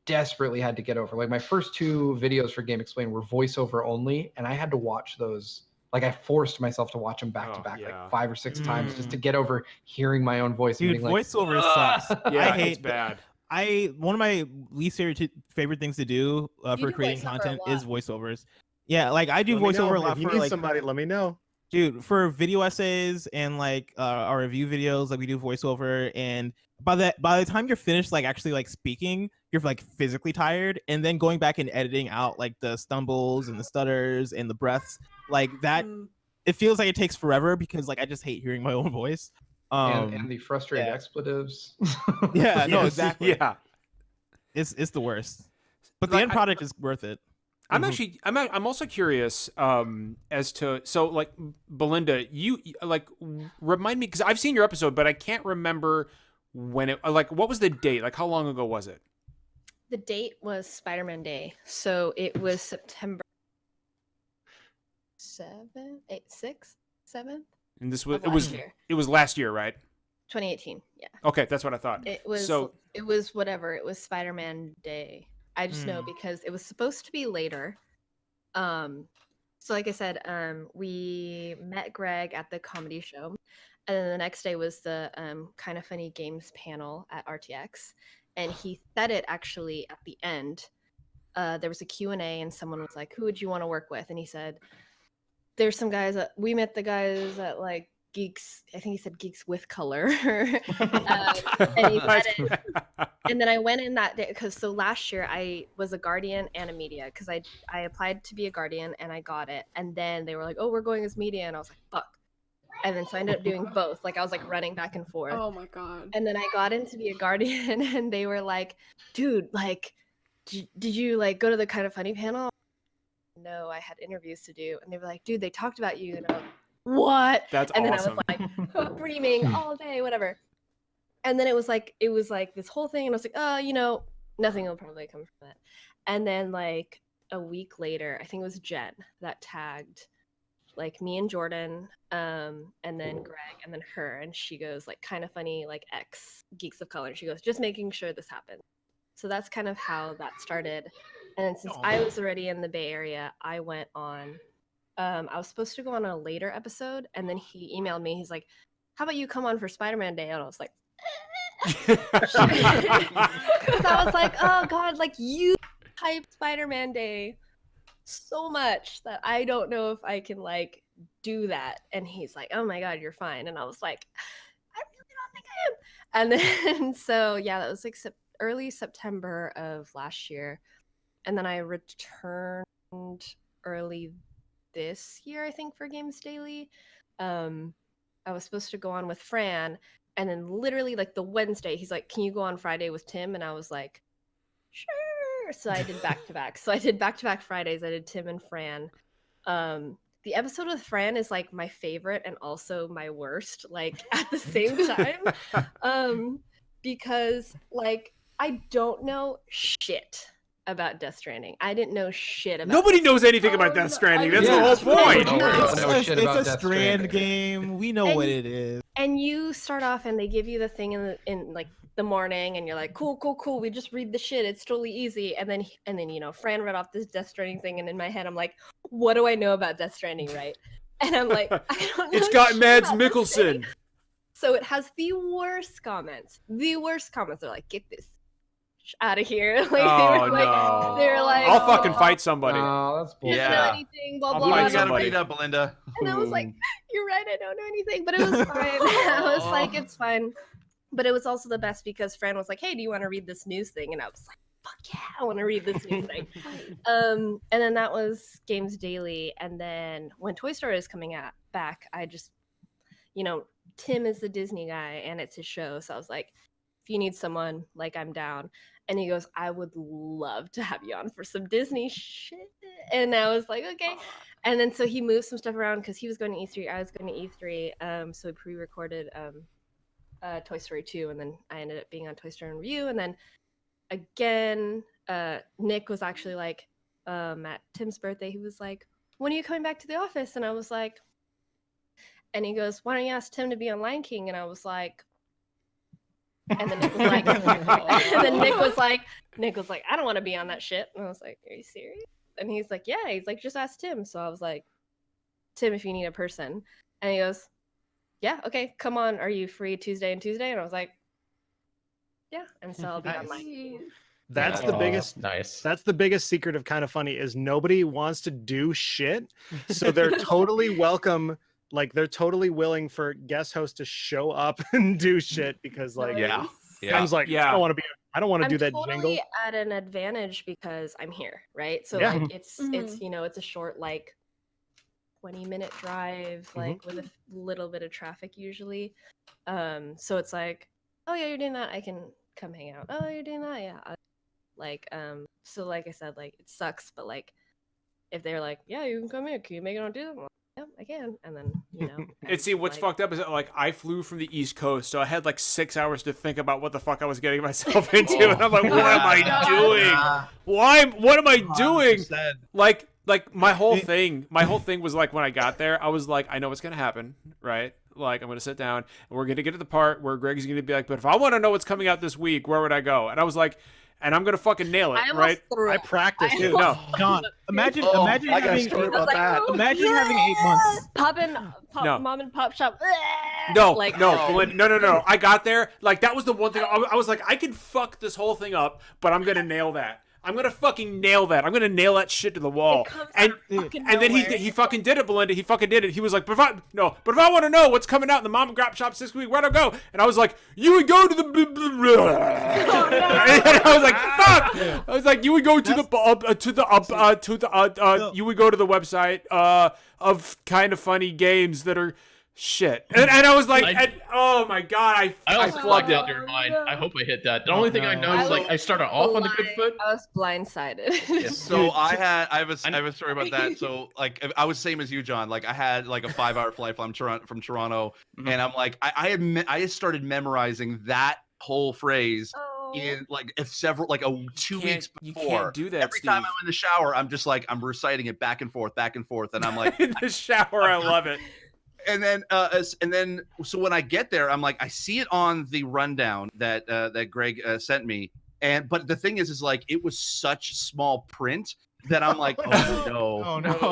desperately had to get over. Like my first 2 videos for Game Explain were voiceover only, and I had to watch those. Like I forced myself to watch them back to back, like 5 or 6 times, just to get over hearing my own voice. Dude, and being like, voiceover sucks. Yeah, I hate it's bad. one of my least favorite things to do for do creating voiceover a content lot. is voiceovers. Yeah, like I do Let me voiceover know. a lot If you for need like somebody, let me know. dude, for video essays and like our review videos, like we do voiceover, and by the time you're finished like actually like speaking, you're like physically tired, and then going back and editing out like the stumbles and the stutters and the breaths, like that, it feels like it takes forever because like I just hate hearing my own voice. and the frustrated expletives. Yeah, no, Yes, exactly. Yeah. It's the worst, but the Like, end product is worth it. I'm actually I'm also curious as to, so like Belinda, you like remind me, because I've seen your episode but I can't remember when it, like what was the date, like how long ago was it? The date was Spider-Man Day, so it was September 6th, 7th. And this was Of last year. it was last year, right? 2018. Yeah. Okay, that's what I thought. It was whatever. It was Spider-Man Day. I just know because it was supposed to be later. So like I said, we met Greg at the comedy show, and then the next day was the Kind of Funny Games panel at RTX, and he said it actually at the end. There was a Q&A, and someone was like, "Who would you want to work with?" And he said, "There's some guys that we met the guys at like Geeks. I think he said Geeks with Color." And he said it. And then I went in that day because so last year I was a guardian and a media because I applied to be a guardian and I got it. And then they were like, "Oh, we're going as media," and I was like, "Fuck." And then so I ended up doing both. Like I was like running back and forth. Oh my god. And then I got in to be a guardian, and they were like, "Dude, like, did you like go to the Kind of Funny panel?" No, I had interviews to do. And they were like, "Dude, they talked about you." And I was like, "What?" That's and then awesome. I was like screaming all day, whatever. And then it was like this whole thing, and I was like, "Oh, nothing will probably come from it." And then like a week later, I think it was Jen that tagged like me and Jordan, and then Greg, and then her, and she goes like Kind of Funny, like X Geeks of Color. And she goes, "Just making sure this happened." So that's kind of how that started. And then since I was already in the Bay Area, I went on. I was supposed to go on a later episode, and then he emailed me. He's like, "How about you come on for Spider-Man Day?" And I was like, because I was like, "Oh God, like you hype Spider-Man Day so much that I don't know if I can like do that." And he's like, "Oh my God, you're fine." And I was like, "I really don't think I am." And then so yeah, that was like early September of last year, and then I returned early this year, I think, for Games Daily. I was supposed to go on with Fran, and then literally like the Wednesday, he's like, "Can you go on Friday with Tim?" And I was like, "Sure." So I did back to back. So I did back to back Fridays. I did Tim and Fran. The episode with Fran is like my favorite and also my worst, like at the same time. Because like I don't know shit about Death Stranding. I didn't know shit about Nobody Death knows anything about Oh, Death no, Stranding. I That's Yeah. the whole point. No, No. don't know shit about It's a Death Strand Stranding. game. We know what it is. And you start off and they give you the thing in like the morning and you're like, cool, we just read the shit, it's totally easy. And then you know, Fran read off this Death Stranding thing, and in my head I'm like, what do I know about Death Stranding, right? And I'm like, I don't know. It's got shit Mads about Death Stranding. Mikkelsen. So it has the worst comments. The worst comments are like, get this out of here. Like Oh, they were like, no. they were like, I'll fucking fight somebody. Oh, that's doesn't bullshit. know Yeah. anything, blah I'll blah. fight You And gotta I'm like, read up, Belinda. and I was like, you're right, I don't know anything, but it was fine. I was like, it's fine. But it was also the best because Fran was like, hey, do you want to read this news thing? And I was like, fuck yeah, I want to read this news thing. And then that was Games Daily. And then when Toy Story is coming back, I just, you know, Tim is the Disney guy and it's his show. So I was like, if you need someone, like, I'm down. And he goes, I would love to have you on for some Disney shit. And I was like, okay. And then so he moved some stuff around because he was going to E3, I was going to E3. So we pre-recorded Toy Story 2, and then I ended up being on Toy Story in Review. And then again, Nick was actually like, at Tim's birthday, he was like, when are you coming back to the office? And I was like, and he goes, why don't you ask Tim to be on Lion King? And I was like, and then Nick was like, and then Nick was like, I don't want to be on that shit. And I was like, are you serious? And he's like, yeah. He's like, just ask Tim. So I was like, Tim, if you need a person. And he goes, yeah, okay, come on. Are you free Tuesday and Tuesday? And I was like, yeah. And so I'll be on Lion King. That's the biggest. Nice. That's the biggest secret of Kind of Funny is nobody wants to do shit, so they're totally welcome. Like they're totally willing for guest hosts to show up and do shit because like Yeah. Yeah. Tim's like, Yeah. I don't want to be. I don't want to I'm do that totally jingle. at an advantage because I'm here, right? So Yeah. like it's you know, it's a short like 20-minute drive, like with a little bit of traffic usually. So it's like, oh yeah, you're doing that, I can come hang out. Oh, you're doing that, yeah. Like so like I said, like it sucks, but like if they're like, yeah, you can come here, can you make it on Tuesday? Yeah, I can. And then, you know. And see, what's fucked up is that, like, I flew from the East Coast, so I had, like, 6 hours to think about what the fuck I was getting myself into, and I'm like, what am I doing? What am I doing? 100%. Like, my whole thing was, like, when I got there, I was like, I know what's gonna happen, right? Like, I'm gonna sit down, and we're gonna get to the part where Greg's gonna be like, but if I want to know what's coming out this week, where would I go? And I was like, and I'm gonna fucking nail it, right? I practiced it. No. John, imagine I got a having story about that. imagine having 8 months. No. Mom and pop shop. No, like, no. I got there. Like, that was the one thing. I was like, I can fuck this whole thing up, but I'm gonna nail that. I'm gonna fucking nail that. I'm gonna nail that shit to the wall. And then he fucking did it, Belinda. He fucking did it. He was like, but if I want to know what's coming out in the mom and grab shops this week, where'd I go? And I was like, you would go to the. And I was like, fuck. I was like, you would go to you would go to the website of Kind of Funny games that are. Shit. And I was like, oh my god, I also flubbed plugged it. out your mind. I hope I hit that. The only thing I know is like I started off on the good foot. I was blindsided. So I have a story about that. So like I was same as you, John. Like I had like a 5-hour flight from Toronto, and I'm like I had started memorizing that whole phrase in like several like 2 weeks before. You can't do that. Every time I'm in the shower, I'm just like I'm reciting it back and forth, and I'm like in the shower. I love it. And then, so when I get there, I'm like, I see it on the rundown that Greg sent me, but the thing is like it was such small print that I'm like, oh no,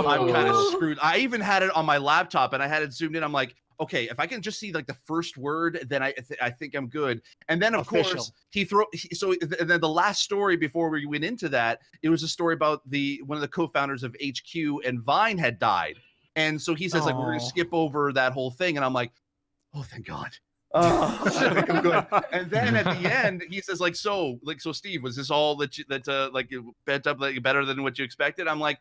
I'm kind of screwed. I even had it on my laptop, and I had it zoomed in. I'm like, okay, if I can just see like the first word, then I think I'm good. And then of course and then the last story before we went into that, it was a story about one of the co-founders of HQ and Vine had died. And so he says, like, we're going to skip over that whole thing. And I'm like, oh, thank God. I'm good. And then at the end, he says, like, so Steve, was this all that like bent up like better than what you expected? I'm like,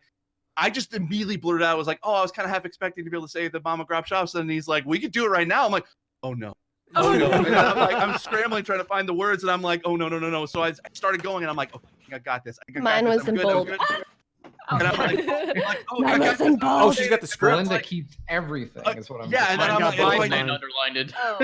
I just immediately blurted out, I was like, oh, I was kind of half expecting to be able to say the Mama Grop Shops, and he's like, we could do it right now. I'm like, oh no. Oh no! And I'm like, I'm scrambling trying to find the words, and I'm like, oh no. So I started going, and I'm like, okay, I got this. Mine was in bold. And I'm like, oh, Mine I got was in this. bold. Oh, she's got the script. Belinda keeps everything. Is what I'm. Yeah, and then I'm like, bold like, and underlined. Oh,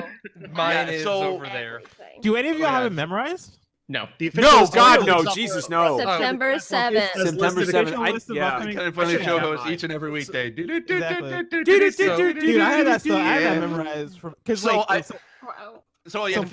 Mine Yeah, is so- over there. everything. Do any of y'all yeah. have it memorized? No. The No, official God, list no, is up Jesus, there. no. September 7th. Says September listed 7th. official I, list of yeah. upcoming- kind of funny Yeah. show host each and every weekday. Exactly. Dude, Dude, I had that stuff. I had that memorized from because So like I- it's- Wow. So yeah, So- to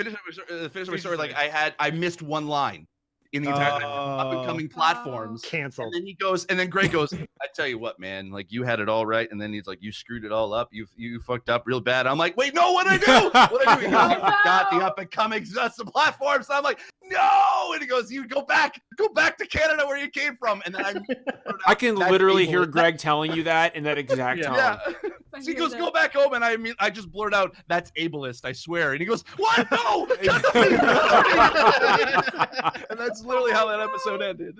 finish my story, like I missed one line in the entire time, up and coming platforms. Canceled. And then he goes, and then Greg goes, I tell you what, man, like you had it all right. And then he's like, you screwed it all up. You fucked up real bad. I'm like, wait, no, what'd I do? What'd I do? He goes, you forgot the up and coming platforms. So I'm like, no. And he goes, you go back to Canada where you came from. And then I can That's literally evil. hear Greg telling you that in that exact tone. Yeah. I So he hear goes, that. go back home, and I just blurt out, that's ableist, I swear. And he goes, what? No! Cut the and that's literally how that episode ended.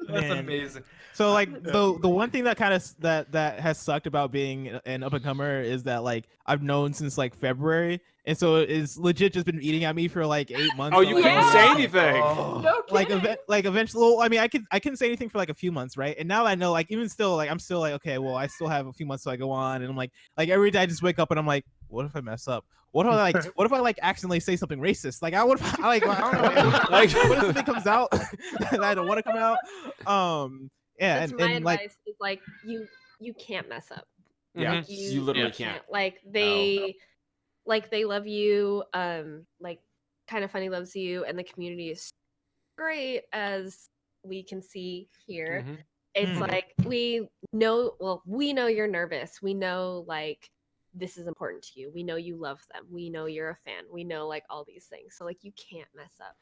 That's Man. amazing. So like the one thing that kind of that has sucked about being an up and comer is that like I've known since like February, and so it's legit just been eating at me for like 8 months. Oh, and, you like, couldn't Yeah. say anything. No like kidding. eventually, well, I mean, I couldn't say anything for like a few months, right? And now I know, like, even still, like, I'm still like, okay, well, I still have a few months till I go on, and I'm like every day I just wake up and I'm like, what if I mess up? What if I like accidentally say something racist? Like, I don't know, like, what if something comes out that I don't want to come out? Yeah, That's my and like, advice. Is like you can't mess up. Yeah, Like, you literally yeah. can't. Like they love you. Like Kind of Funny loves you, and the community is great, as we can see here. Mhm. It's Mhm. like we know you're nervous. We know like this is important to you. We know you love them. We know you're a fan. We know like all these things. So like you can't mess up.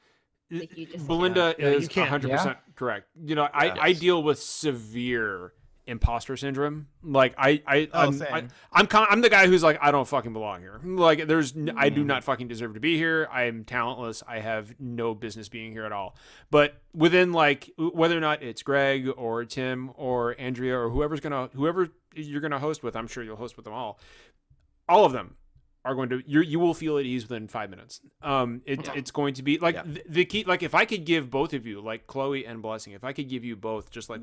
Like, you just Belinda Yeah, you is can't. 100% correct. You know, I deal with severe imposter syndrome. Like I'm the guy who's like, I don't fucking belong here. Like I do not fucking deserve to be here. I'm talentless. I have no business being here at all. But within like whether or not it's Greg or Tim or Andrea or whoever you're gonna host with, I'm sure you'll host with them all. All of them are going to you will feel at ease within 5 minutes. It's going to be like the key. Like if I could give both of you, like Chloe and Blessing, if I could give you both, just like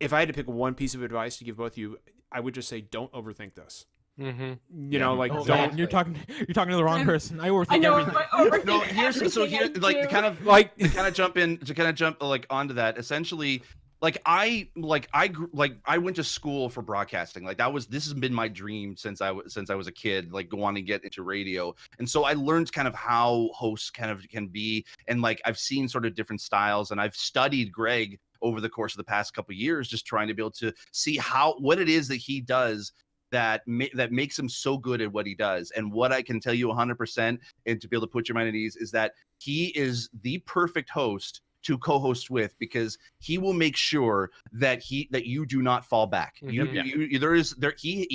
if I had to pick one piece of advice to give both of you, I would just say don't overthink this. Mm-hmm. You know, like oh, don't. man, you're talking to the wrong person. I overthink I know. everything. I overthink No, here's so everything here I like do. kind of Like jump like onto that. Essentially, I went to school for broadcasting. Like this has been my dream since I was a kid, like wanting to get into radio. And so I learned kind of how hosts kind of can be, and like I've seen sort of different styles, and I've studied Greg over the course of the past couple of years, just trying to be able to see what it is that he does that makes him so good at what he does. And what I can tell you 100%, and to be able to put your mind at ease, is that he is the perfect host to co-host with, because he will make sure that you do not fall back. He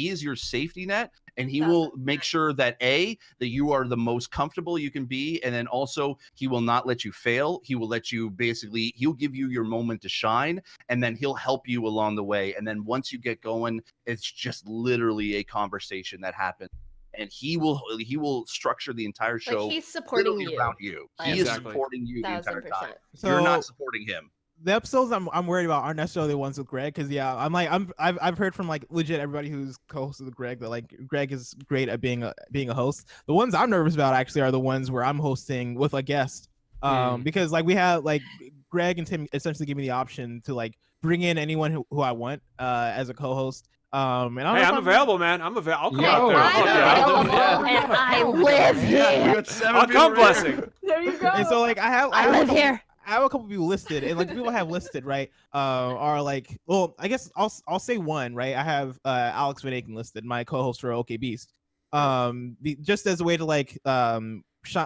is your safety net, and he will make sure that you are the most comfortable you can be, and then also he will not let you fail. He will let you he'll give you your moment to shine, and then he'll help you along the way. And then once you get going, it's just literally a conversation that happens. And he will structure the entire show. Like he's supporting literally you. around you. He is supporting you the entire time. 1000%. So You're not supporting him. the episodes I'm worried about aren't necessarily the ones with Greg, because I've heard from like legit everybody who's co-hosted with Greg that like Greg is great at being a host. The ones I'm nervous about actually are the ones where I'm hosting with a guest, because like we have like Greg and Tim essentially give me the option to like bring in anyone who I want as a co-host. And I'm available, man. I'll come out there. I'm available, and I live here. I'll come, Blessing. There you go. And so like I live here. I have a couple people listed, and like the people I have listed, right, are like, well, I guess I'll say one, right. I have Alex Van Aken listed, my co-host for OK Beast, just as a way to like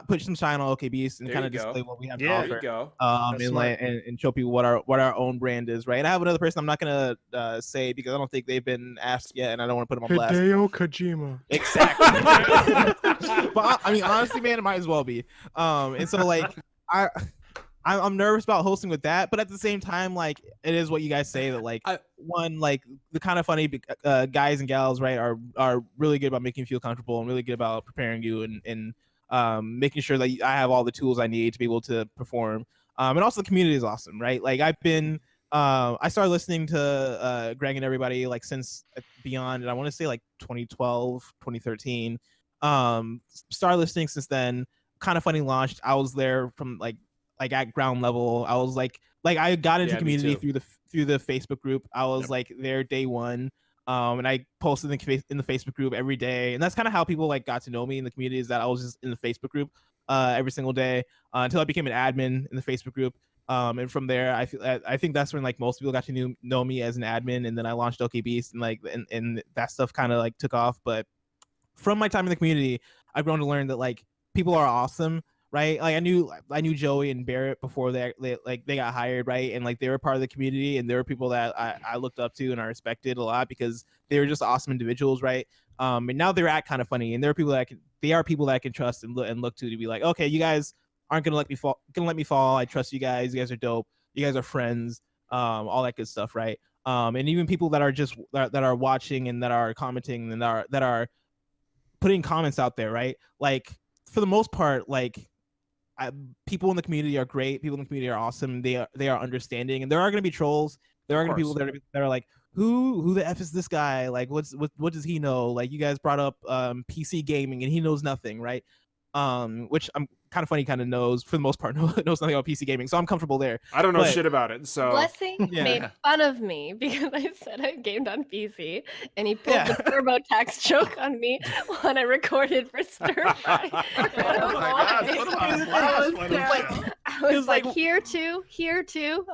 put some shine on OK Beast and There kind you of go. display what we have to Yeah. There you offer. go. That's And smart. like and show people what our own brand is, right? And I have another person I'm not gonna say because I don't think they've been asked yet, and I don't want to put them on blast. Hideo Kojima. Exactly. But I mean, honestly, man, it might as well be. And so like I'm nervous about hosting with that, but at the same time, like it is what you guys say that like one like the kind of funny guys and gals, right, are really good about making you feel comfortable and really good about preparing you and making sure that I have all the tools I need to be able to perform. And also the community is awesome, right? Like I've been I started listening to Greg and everybody like since Beyond, and I want to say like 2012, 2013. Started listening since then. Kind of funny launched. I was there from like at ground level. I was like I got into Yeah, me community too. through the Facebook group. I was like there day one. And I posted in the Facebook group every day, and that's kind of how people like got to know me in the community. Is that I was just in the Facebook group every single day until I became an admin in the Facebook group. And from there, I think that's when like most people got to know me as an admin, and then I launched OK Beast, and like and that stuff kind of like took off. But from my time in the community, I've grown to learn that like people are awesome, right? Like I knew Joey and Barrett before they got hired, right? And like they were part of the community, and they were people that I looked up to and I respected a lot because they were just awesome individuals, right? And now they're kind of funny, and they are people that I can trust and look to be like, okay, you guys aren't gonna let me fall. I trust you guys. You guys are dope. You guys are friends. All that good stuff, right? And even people that are just that are watching and that are commenting and that are putting comments out there, right? Like for the most part, like people in the community are great. People in the community are awesome. They are understanding, and there are going to be trolls. There are going to be people that are like, who the f is this guy? Like, what does he know? Like, you guys brought up PC gaming, and he knows nothing, right? Which I'm kind of funny, kind of knows for the most part knows nothing about PC gaming, so I'm comfortable there. I don't know shit about it, so Blessing Yeah. made fun of me because I said I gamed on PC, and he pulled the TurboTax joke on me when I recorded for Stir Fry. Oh my God, what about Blast? Why don't you? I was like, here too,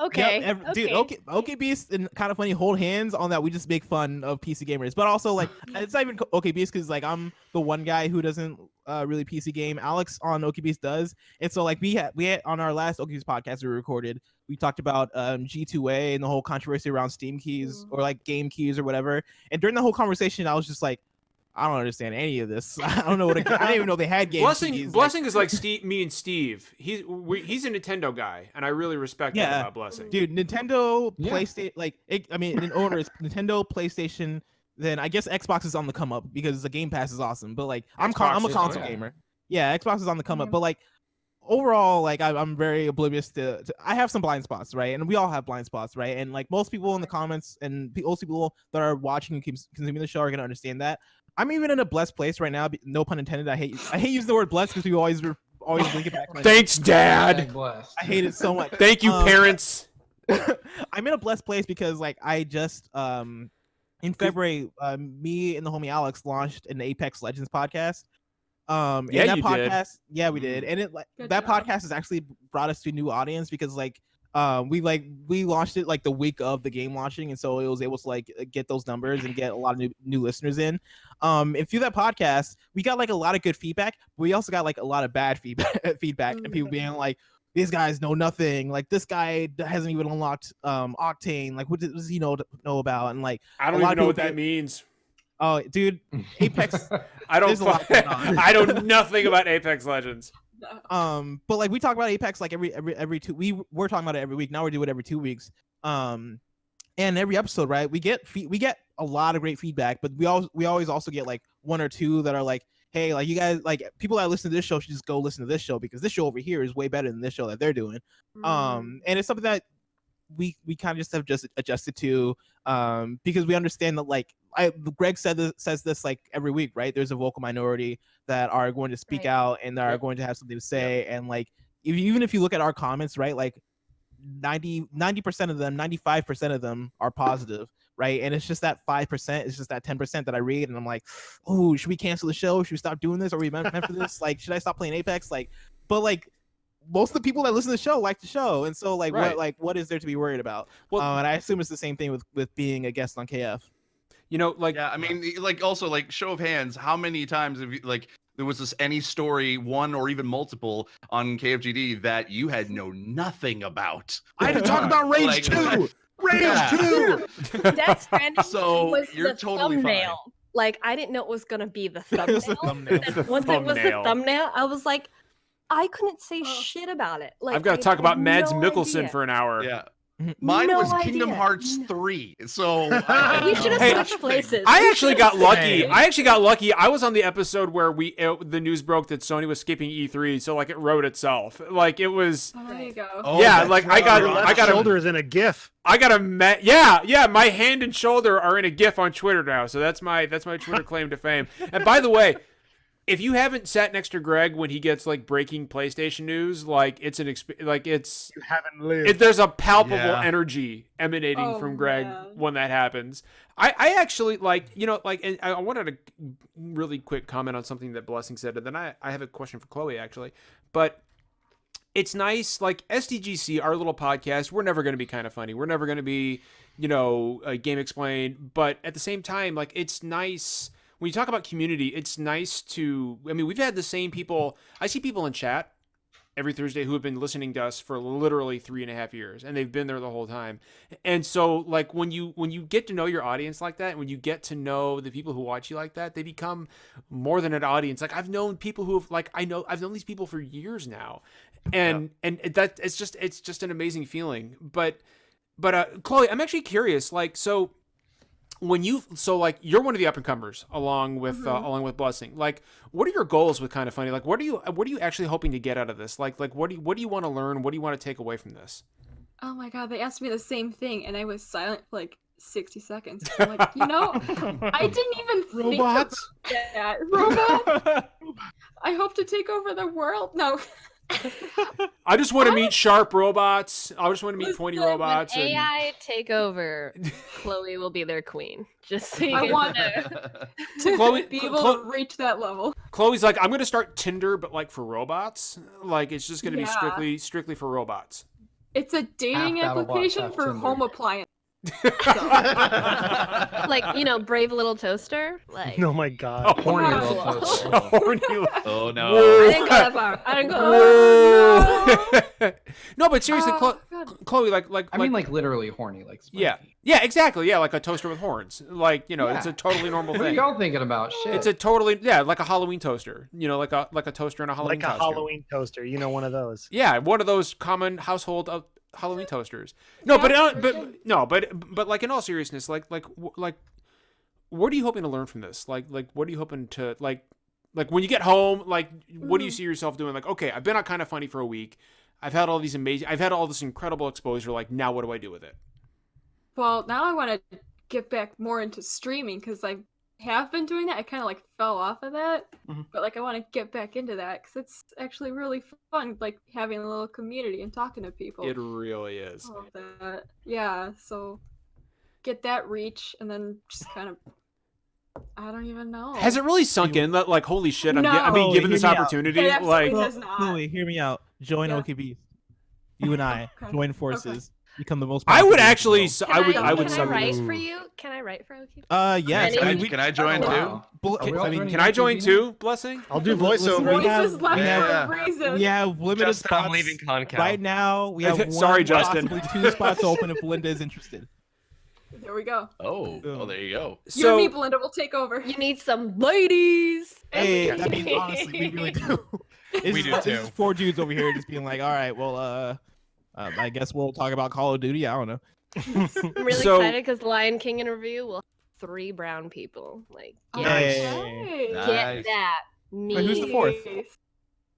okay. Yep, dude, OK Beast and kind of funny hold hands on that. We just make fun of PC gamers, but also like it's not even OK Beast because like I'm the one guy who doesn't really PC game. Alex on OK Beast does, and so like we had on our last OK Beast podcast we recorded, we talked about G2A and the whole controversy around Steam keys or like game keys or whatever. And during the whole conversation, I was just like, I don't understand any of this. I don't know I didn't even know they had game keys. Blessing is like me and Steve. He's a Nintendo guy, and I really respect that about Blessing. Dude, Nintendo, PlayStation, like in order, it's Nintendo, PlayStation. Then I guess Xbox is on the come up because the Game Pass is awesome. But like I'm a console gamer. Yeah, Xbox is on the come up. But like overall, like I'm very oblivious to I have some blind spots, right? And we all have blind spots, right? And like most people in the comments and most people that are watching and consuming the show are gonna understand that. I'm even in a blessed place right now. No pun intended. I hate using the word blessed because we always link it back. Thanks, Dad. I hate it so much. Thank you, parents. I'm in a blessed place because like I just in February, me and the homie Alex launched an Apex Legends podcast. And that podcast, yeah, we did, and that podcast has actually brought us to a new audience because like we launched it like the week of the game launching, and so it was able to like get those numbers and get a lot of new listeners in. And through that podcast, we got like a lot of good feedback, but we also got like a lot of bad feedback, and people being like, these guys know nothing. Like this guy hasn't even unlocked Octane. Like what does he know about? And like I don't even know what that means. Oh, dude, Apex. I know nothing about Apex Legends. But like we talk about Apex like every two. We're talking about it every week. Now we do it every 2 weeks. And every episode, right? We get a lot of great feedback, but we always also get like one or two that are like, hey, like you guys, like people that listen to this show should just go listen to this show because this show over here is way better than this show that they're doing. And it's something that we kind of just have just adjusted to because we understand that like Greg says this like every week, right? There's a vocal minority that are going to speak out and that are going to have something to say. And like even if you look at our comments, right, like 90% of them, 95% of them are positive, right? And it's just that 5%, it's just that 10% that I read and I'm like, oh, should we cancel the show? Should we stop doing this? Are we meant for this? Like, should I stop playing Apex? Like, but like most of the people that listen to the show like the show, and so like what is there to be worried about? Well, and I assume it's the same thing with being a guest on KF. You know, like yeah, I mean, like also like show of hands, how many times have you like there was this any story, one or even multiple on KFGD that you had known nothing about. I had to talk about Rage Like, 2. Rage Yeah. 2. Death Stranding So was you're the totally fine. thumbnail. Like I didn't know it was gonna be the It thumbnail. was the thumbnail. And once it was the thumbnail, I was like, I couldn't say shit about it. Like I've got to I talk had about Mads no Mikkelsen idea. for an hour. Yeah. Mine No was Kingdom idea. Hearts 3. So We should have Hey, switched places. I We actually should've got lucky. switched I actually got lucky. I was on the episode where the news broke that Sony was skipping E3, so like it wrote itself. Like it was. Oh, there you go. Yeah, that's like, I right. got- Your left I got a- shoulder is in a GIF. I got a yeah. My hand and shoulder are in a GIF on Twitter now, so that's my Twitter claim to fame. And by the way, if you haven't sat next to Greg when he gets like breaking PlayStation news, like it's an it's You haven't lived. there's a palpable Yeah. energy emanating Oh, from Greg man. when that happens. I actually like, and I wanted to really quick comment on something that Blessing said, and then I have a question for Chloe actually. But it's nice, like SDGC, our little podcast, we're never going to be kind of funny. We're never going to be, a Game Explain. But at the same time, like it's nice when you talk about community, it's nice to, we've had the same people. I see people in chat every Thursday who have been listening to us for literally 3.5 years, and they've been there the whole time. And so like when you get to know your audience like that, when you get to know the people who watch you like that, they become more than an audience. Like I've known people who have I've known these people for years now. And that it's just an amazing feeling. But Chloe, I'm actually curious, like, so you're one of the up and comers along with Blessing. Like, what are your goals with Kind of Funny? Like, what are you actually hoping to get out of this? Like what do you want to learn? What do you want to take away from this? Oh my god, they asked me the same thing, and I was silent for like 60 seconds. I'm like, I didn't even think Robots? about that. Robot? I hope to take over the world. No. I just want to meet sharp robots. I just want to meet pointy Listen, robots. When and- AI take over, Chloe will be their queen. Just so you I guys want know. to Chloe- be able Chloe- to reach that level. Chloe's like, I'm gonna start Tinder, but like for robots. Like it's just gonna be Yeah. strictly for robots. It's a dating Half BattleBots, application half for Tinder. home appliance. Like, brave little toaster. Like, Oh my god. Horny Yeah. little toaster. Horny. Oh no. I didn't go that far. I didn't go that far. Whoa. No, but seriously, Oh, God. Chloe, like I mean, like literally horny, like yeah, spiky. yeah, exactly, yeah, like a toaster with horns. Like it's Yeah. a totally normal What are thing. y'all thinking about? Shit. It's a totally like a Halloween toaster. Like a toaster in a Halloween Like a costume. Halloween toaster. You know, one of those. Yeah, one of those common household Halloween toasters. No, but like in all seriousness, like what are you hoping to learn from this? Like what are you hoping to like when you get home? Like what do you see yourself doing? Like, okay, I've been on Kind of Funny for a week. I've had all this incredible exposure. Like now, what do I do with it? Well, now I want to get back more into streaming because I have been doing that. I kind of like fell off of that, Mhm. but like I want to get back into that because it's actually really fun, like having a little community and talking to people. It really is. All of that. Yeah, so get that reach and then just kind of I don't even know. Has it really sunk in that like holy shit? I'm No. being given Hear this me out. opportunity. It absolutely Like does not. Chloe, hear me out. Join Yeah. OKB. You and I Okay. join forces. Become the most. I would popular actually. in the I would. Can I would. Can I sub write this. for you? Can I write for OK? world. Yes. Can I I- mean, we, Can I join Oh, too? wow. bl- Are we all I mean, joining Can I join OKB? too? Blessing. I'll do Listen, voiceover. we have- Voices left we have- for a reason. we have limited Justin, spots. I'm leaving Concal. Right now, we have one, Sorry, Justin. possibly 2 spots open if Belinda is interested. There we go. Oh, there you go. You and me, So Belinda, will take over. You need some ladies. Hey, I mean, honestly, we really do. We do This too. is 4 dudes over here just being like, all right, well, I guess we'll talk about Call of Duty. I don't know. I'm really So- excited because Lion King in review will have 3 brown people. Like, get, Hey. Okay. Nice. get that. Me. Wait, who's the 4th?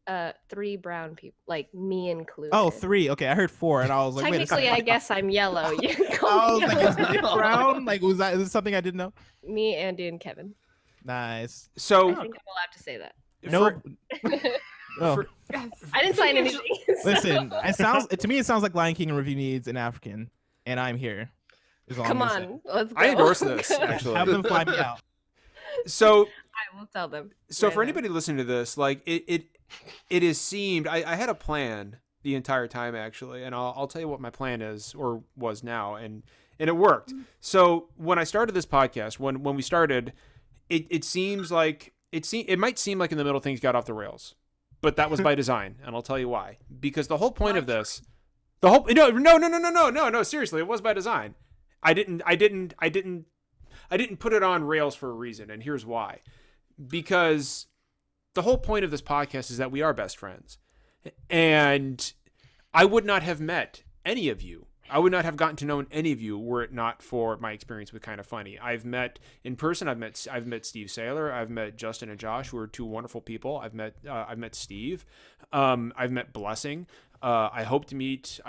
Nice. 3 brown people, like me included. Oh, 3. Okay, I heard 4, and I was like, wait a Technically, second. I guess I'm yellow. You can I call was me like, yellow. is Nick Brown? Like, is this something I didn't know? Me, Andy, and Kevin. Nice. I so think I'm allowed to say that. No. Oh, Yes. I didn't sign anything. so- listen. To me, it sounds like Lion King in review needs an African, and I'm here. is all I'm Come gonna say. on, let's go. I endorse this actually. Have them fly me out. So I will tell them. So right for now. anybody listening to this, like it has seemed I had a plan the entire time actually, and I'll tell you what my plan is or was now, and it worked. So when I started this podcast, when we started, it seems like it might seem like in the middle things got off the rails, but that was by design, and I'll tell you why. Because the whole point of this, no, seriously, it was by design. I didn't put it on rails for a reason, and here's why. Because the whole point of this podcast is that we are best friends. And I would not have met any of you. I would not have gotten to know any of you were it not for my experience with Kind of Funny. I've met in person. I've met Steve Saylor. I've met Justin and Josh, who are two wonderful people. I've met Steve. I've met Blessing. I hope to meet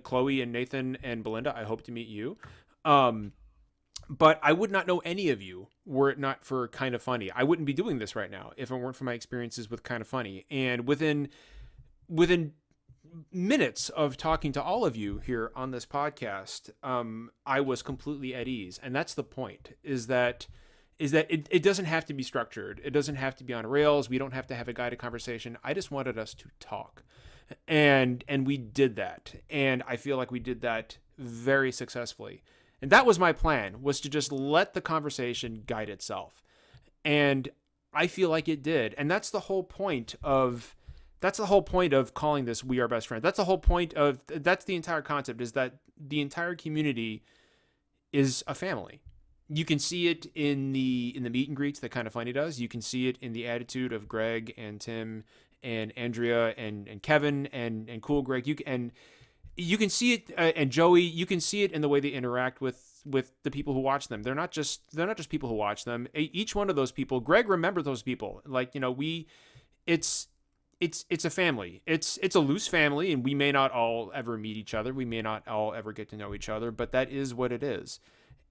Chloe and Nathan and Belinda. I hope to meet you. But I would not know any of you were it not for Kind of Funny. I wouldn't be doing this right now if it weren't for my experiences with Kind of Funny. And within minutes of talking to all of you here on this podcast, I was completely at ease. And that's the point, is that it doesn't have to be structured. It doesn't have to be on rails. We don't have to have a guided conversation. I just wanted us to talk. And we did that. And I feel like we did that very successfully. And that was my plan, was to just let the conversation guide itself. And I feel like it did. And that's the whole point of calling this We Are Best Friends. That's the entire concept, is that the entire community is a family. You can see it in the meet and greets that Kind of Funny does. You can see it in the attitude of Greg and Tim and Andrea and Kevin and Cool Greg. You can see it, and Joey. You can see it in the way they interact with the people who watch them. They're not just people who watch them. Each one of those people, Greg remembers those people. Like, it's a family. It's a loose family, and we may not all ever meet each other. We may not all ever get to know each other, but that is what it is.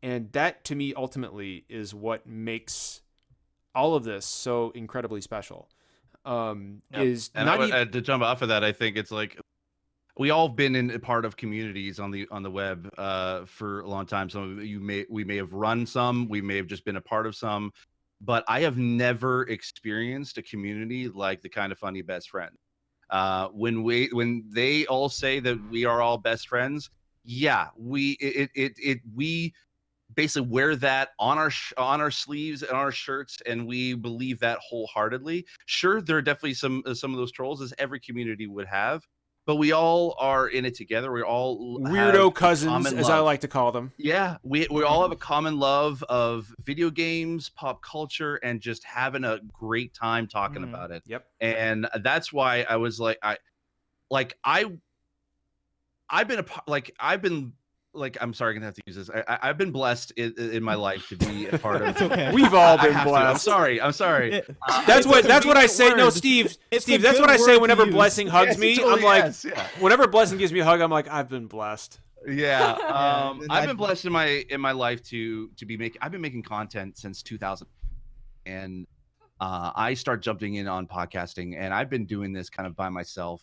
And that, to me, ultimately is what makes all of this so incredibly special. To jump off of that, I think it's like, we all been in a part of communities on the web for a long time. Some of we may have run some, we may have just been a part of some, but I have never experienced a community like the Kind of Funny Best Friend. When they all say that we are all best friends, yeah, we basically wear that on our sleeves and our shirts, and we believe that wholeheartedly. Sure, there are definitely some of those trolls, as every community would have. But we all are in it together. We all weirdo cousins, as I like to call them. Yeah, we all have a common love of video games, pop culture, and just having a great time talking about it. Yep. And that's why I was like, I'm sorry, I'm gonna have to use this. I've been blessed in my life to be a part of. It's okay. We've all been blessed. I'm sorry. That's what I say. No, Steve. That's what I say whenever Blessing hugs me. Totally, I'm like, whenever Blessing gives me a hug, I'm like, I've been blessed. Yeah. I've been blessed in my life to be making. I've been making content since 2000, and I started jumping in on podcasting, and I've been doing this kind of by myself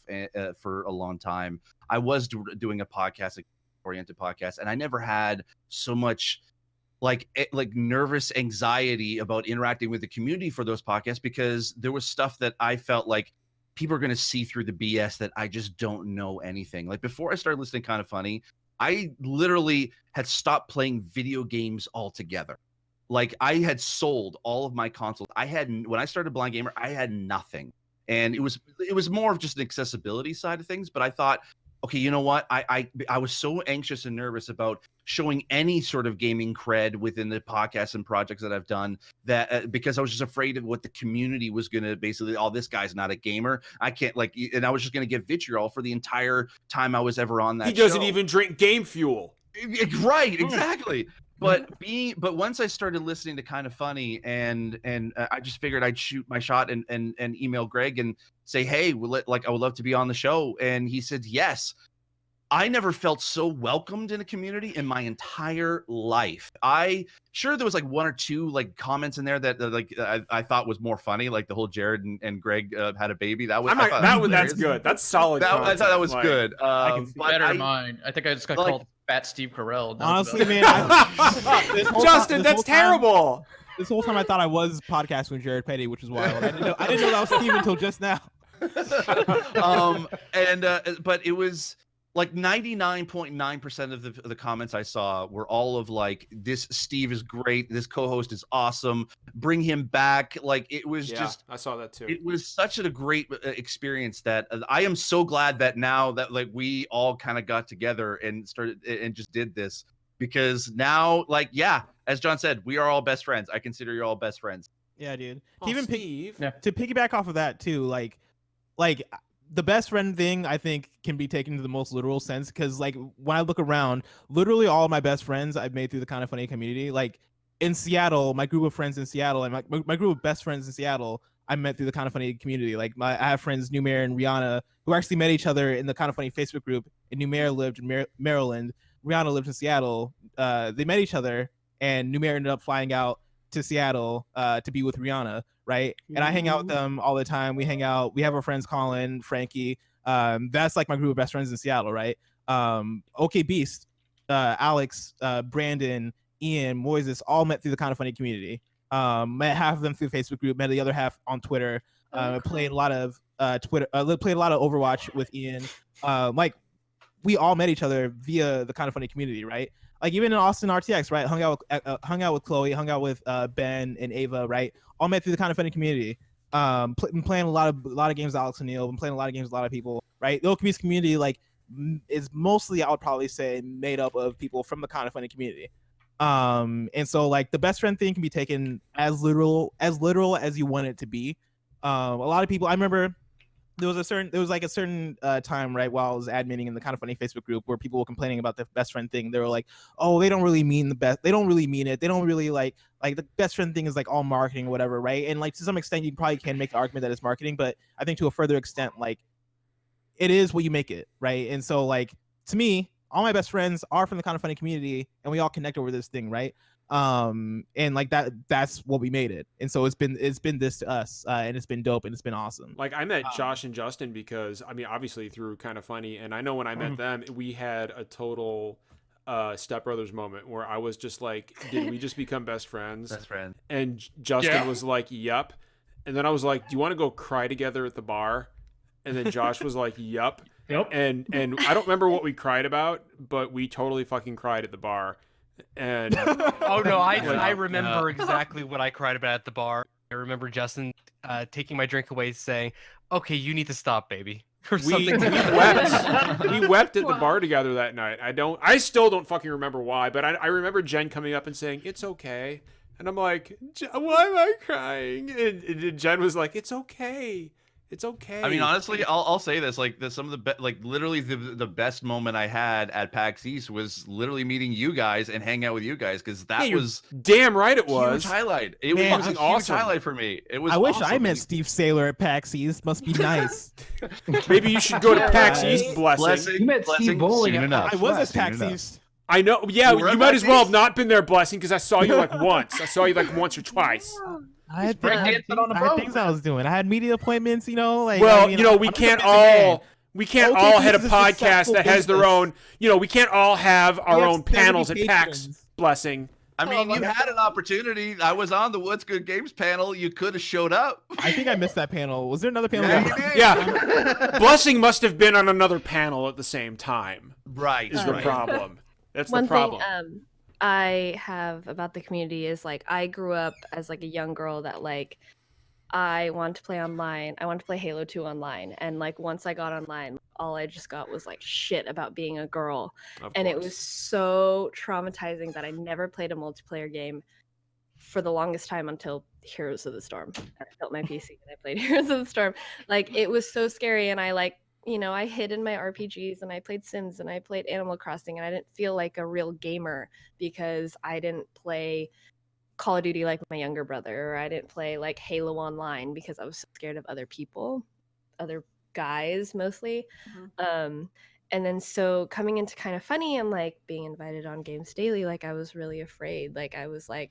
for a long time. I was doing a podcast. Oriented podcast, and I never had so much like nervous anxiety about interacting with the community for those podcasts, because there was stuff that I felt like people are going to see through the BS that I just don't know anything. Like, before I started listening to Kind of Funny, I literally had stopped playing video games altogether. Like, I had sold all of my consoles. When I started Blind Gamer, I had nothing, and it was more of just an accessibility side of things. But I thought, okay, you know what? I was so anxious and nervous about showing any sort of gaming cred within the podcasts and projects that I've done, that because I was just afraid of what the community was going to basically, oh, this guy's not a gamer. I can't and I was just going to get vitriol for the entire time I was ever on that show. He doesn't even drink Game Fuel. Right, exactly. But once I started listening to Kind of Funny, and I just figured I'd shoot my shot and email Greg and say, hey, I would love to be on the show. And he said yes. I never felt so welcomed in a community in my entire life. Sure, there was like one or two like comments in there that I thought was more funny, like the whole Jared and Greg had a baby. That's good. That's solid. I thought that was good. Better mine. I think I just got called Fat Steve Carell. Honestly, man, Justin, that's terrible. This whole time I thought I was podcasting with Jared Petty, which is wild. I didn't know that was Steve until just now. But it was like 99.9% of the comments I saw were all of like, this Steve is great, this co-host is awesome, bring him back. Like it was just, I saw that too. it was such a great experience that I am so glad that now that like we all kind of got together and started and just did this, because now, like, yeah, as John said, we are all best friends. I consider you all best friends. Yeah, dude. Oh, To even Steve. to piggyback off of that too, like the best friend thing I think can be taken to the most literal sense, because like when I look around, literally all of my best friends I've made through the Kind of Funny community. Like in Seattle, my group of friends in Seattle and my group of best friends in Seattle, I met through the Kind of Funny community. Like I have friends Numair and Rihanna who actually met each other in the Kind of Funny Facebook group. And Numair lived in Maryland, Rihanna lived in Seattle. They met each other, and Numair ended up flying out to Seattle to be with Rihanna, right? And I hang out with them all the time. We hang out. We have our friends Colin, Frankie. That's like my group of best friends in Seattle, right? OK Beast, Alex, Brandon, Ian, Moises, all met through the Kind of Funny community. Met half of them through the Facebook group, met the other half on Twitter. Played a lot of played a lot of Overwatch with Ian. Like we all met each other via the Kind of Funny community, right? Like even in Austin RTX, right? Hung out with Chloe, hung out with Ben and Ava, right? All met through the Kind of Funny community. Been playing a lot of games with Alex O'Neill. Been playing a lot of games with a lot of people, right? The Oak community like is mostly, I would probably say, made up of people from the Kind of Funny community. And so like the best friend thing can be taken as literal as you want it to be. A lot of people, I remember there was a certain time, right, while I was adminning in the Kind of Funny Facebook group, where people were complaining about the best friend thing. They were like, oh, they don't really mean the best. They don't really mean it. They don't really like the best friend thing is like all marketing or whatever, right? And like to some extent, you probably can make the argument that it's marketing, but I think to a further extent, like it is what you make it, right? And so like to me, all my best friends are from the Kind of Funny community, and we all connect over this thing, right? And like that's what we made it. And so it's been this to us, and it's been dope and it's been awesome. Like I met Josh and Justin because, I mean, obviously through Kind of Funny, and I know when I met them, we had a total Step Brothers moment where I was just like, did we just become best friends? Best friend. And Justin was like, yep. And then I was like, do you want to go cry together at the bar? And then Josh was like, yep. Yep. And I don't remember what we cried about, but we totally fucking cried at the bar. And oh no, I remember exactly what I cried about at the bar. I remember Justin taking my drink away, saying, "Okay, you need to stop, baby." Or something. We wept at the bar together that night. I still don't fucking remember why, but I remember Jen coming up and saying, "It's okay," and I'm like, "Why am I crying?" And Jen was like, "It's okay. It's okay." I mean, honestly, I'll say this: like, some of the literally the best moment I had at PAX East was literally meeting you guys and hanging out with you guys, because that was damn right it was huge highlight. It was a huge awesome highlight for me. It was. I wish awesome. I met Steve Saylor at PAX East. Must be nice. Maybe you should go to PAX East. Blessing. You met Steve Bowling soon enough. I was at PAX East. I know. Yeah, You were you at might PAX as well have East? not been there, Blessing, because I saw you like once. I saw you like once or twice. I had breakdancing on a boat. things I was doing. I had media appointments, you know. Like, Well, I mean, you know, I'm we a can't busy man. all Okay, head a this is a podcast successful that has their business. own. You know, we can't all have our We have own panels at 70 PAX. patrons. Blessing. I mean, you had an opportunity. I was on the What's Good Games panel. You could have showed up. I think I missed that panel. Was there another panel? Yeah, you did. Yeah, Blessing must have been on another panel at the same time. Right. Is the right. problem? That's One the problem. thing I have about the community is like I grew up as like a young girl that like I wanted to play online. I wanted to play Halo 2 online, and like once I got online, all I just got was like shit about being a girl, and it was so traumatizing that I never played a multiplayer game for the longest time until Heroes of the Storm. I built my PC and I played Heroes of the Storm. Like it was so scary, and I like, you know, I hid in my RPGs and I played Sims and I played Animal Crossing, and I didn't feel like a real gamer because I didn't play Call of Duty like my younger brother, or I didn't play like Halo Online because I was so scared of other people, other guys mostly. And then so coming into Kind of Funny and like being invited on Games Daily, like I was really afraid. Like I was like,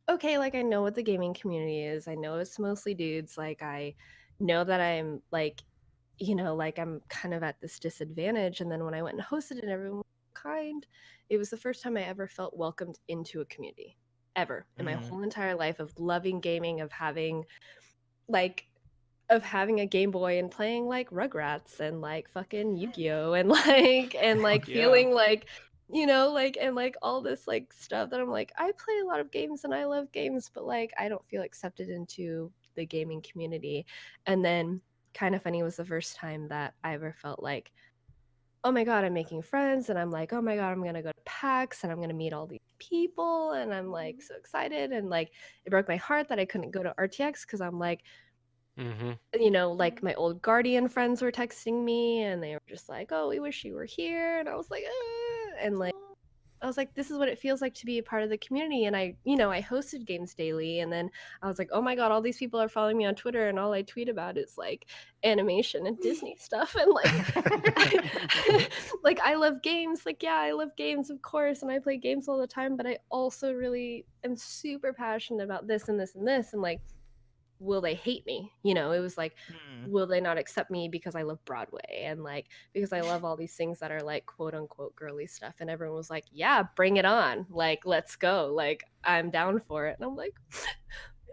okay, like I know what the gaming community is. I know it's mostly dudes. Like I know that I'm like, you know, like I'm kind of at this disadvantage. And then when I went and hosted it, everyone was kind. It was the first time I ever felt welcomed into a community. Ever in my whole entire life of loving gaming, of having like of having a Game Boy and playing like Rugrats and like fucking Yu-Gi-Oh and like Fuck yeah. feeling like, you know, like, and like all this like stuff that I'm like, I play a lot of games and I love games, but like I don't feel accepted into the gaming community. And then Kind of Funny was the first time that I ever felt like, oh my god, I'm making friends, and I'm like, oh my god, I'm gonna go to PAX and I'm gonna meet all these people, and I'm like so excited, and like it broke my heart that I couldn't go to RTX because I'm like, you know, like my old Guardian friends were texting me and they were just like, oh, we wish you were here, and I was like, and like I was like, this is what it feels like to be a part of the community. And I, you know, I hosted Games Daily, and then I was like, oh my god, all these people are following me on Twitter, and all I tweet about is like animation and Disney stuff, and like like I love games. Like, yeah, I love games, of course, and I play games all the time, but I also really am super passionate about this and this and this, and like, will they hate me? You know, it was like, will they not accept me because I love Broadway and like because I love all these things that are like quote unquote girly stuff? And everyone was like, yeah, bring it on, like let's go, like I'm down for it. And I'm like,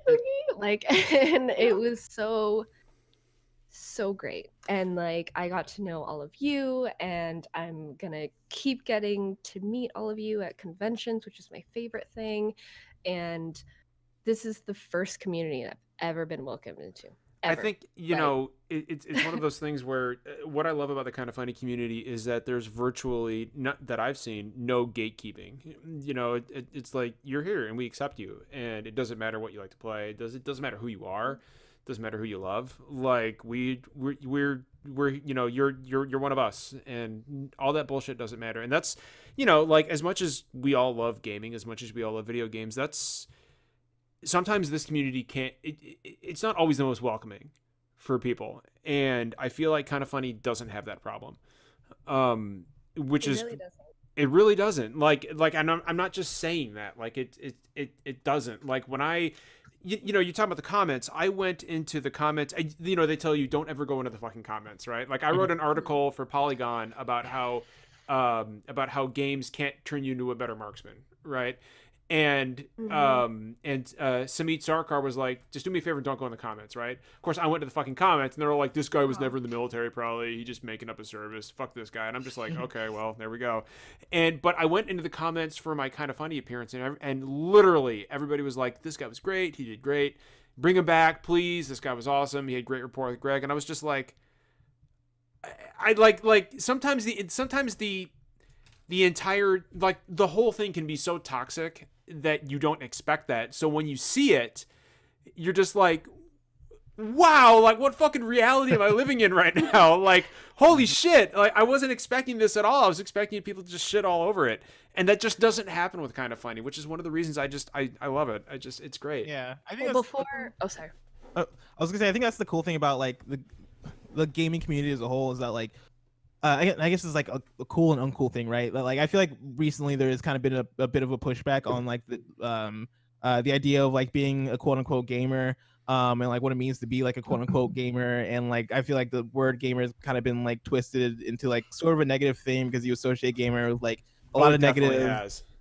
really? Like, and it was so great. And like I got to know all of you, and I'm gonna keep getting to meet all of you at conventions, which is my favorite thing. And this is the first community I've ever been welcomed into. I think, you know, it's one of those things where what I love about the Kind of Funny community is that there's virtually, not that I've seen, no gatekeeping. You know, it's like you're here and we accept you, and it doesn't matter what you like to play. It doesn't matter who you are. It doesn't matter who you love. Like we're you know, you're one of us, and all that bullshit doesn't matter. And that's, you know, like as much as we all love gaming, as much as we all love video games, that's sometimes this community it's not always the most welcoming for people, and I feel like Kind of Funny doesn't have that problem, which is really doesn't. it really doesn't. Like I'm not just saying that, like it doesn't. Like when you know, you talk about the comments, I went into the comments, you know, they tell you don't ever go into the fucking comments, right? Like I wrote an article for Polygon about how games can't turn you into a better marksman, right? And Samit Sarkar was like, just do me a favor and don't go in the comments, right? Of course, I went to the fucking comments, and they were like, this guy was never in the military, probably. He just making up a service. Fuck this guy. And I'm just like, okay, well, there we go. But I went into the comments for my Kind of Funny appearance, and literally everybody was like, this guy was great. He did great. Bring him back, please. This guy was awesome. He had great rapport with Greg. And I was just like, I like sometimes the entire, like the whole thing can be so toxic that you don't expect that. So when you see it, you're just like, wow, like what fucking reality am I living in right now? Like, holy shit. Like I wasn't expecting this at all. I was expecting people to just shit all over it. And that just doesn't happen with Kind of Funny, which is one of the reasons I love it. It's great. Yeah. I think Sorry. I was gonna say, I think that's the cool thing about like the gaming community as a whole is that like, I guess it's like a cool and uncool thing, right? Like I feel like recently there has kind of been a bit of a pushback on like the idea of like being a quote unquote gamer, and like what it means to be like a quote unquote gamer, and like I feel like the word gamer has kind of been like twisted into like sort of a negative thing because you associate gamer with like a lot of negative,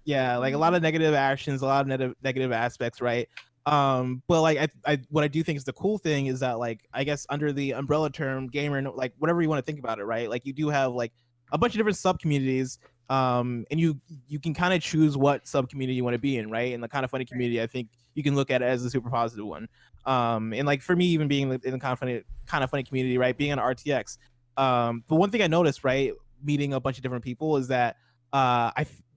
like a lot of negative actions, a lot of negative aspects, right? But like I what I do think is the cool thing is that like I guess under the umbrella term gamer, like whatever you want to think about it, right? Like you do have like a bunch of different sub communities, and you can kind of choose what sub community you want to be in, right? And the Kind of Funny community, I think you can look at it as a super positive one. And like for me, even being in the Kind of Funny community, right, being on RTX, but one thing I noticed, right, meeting a bunch of different people is that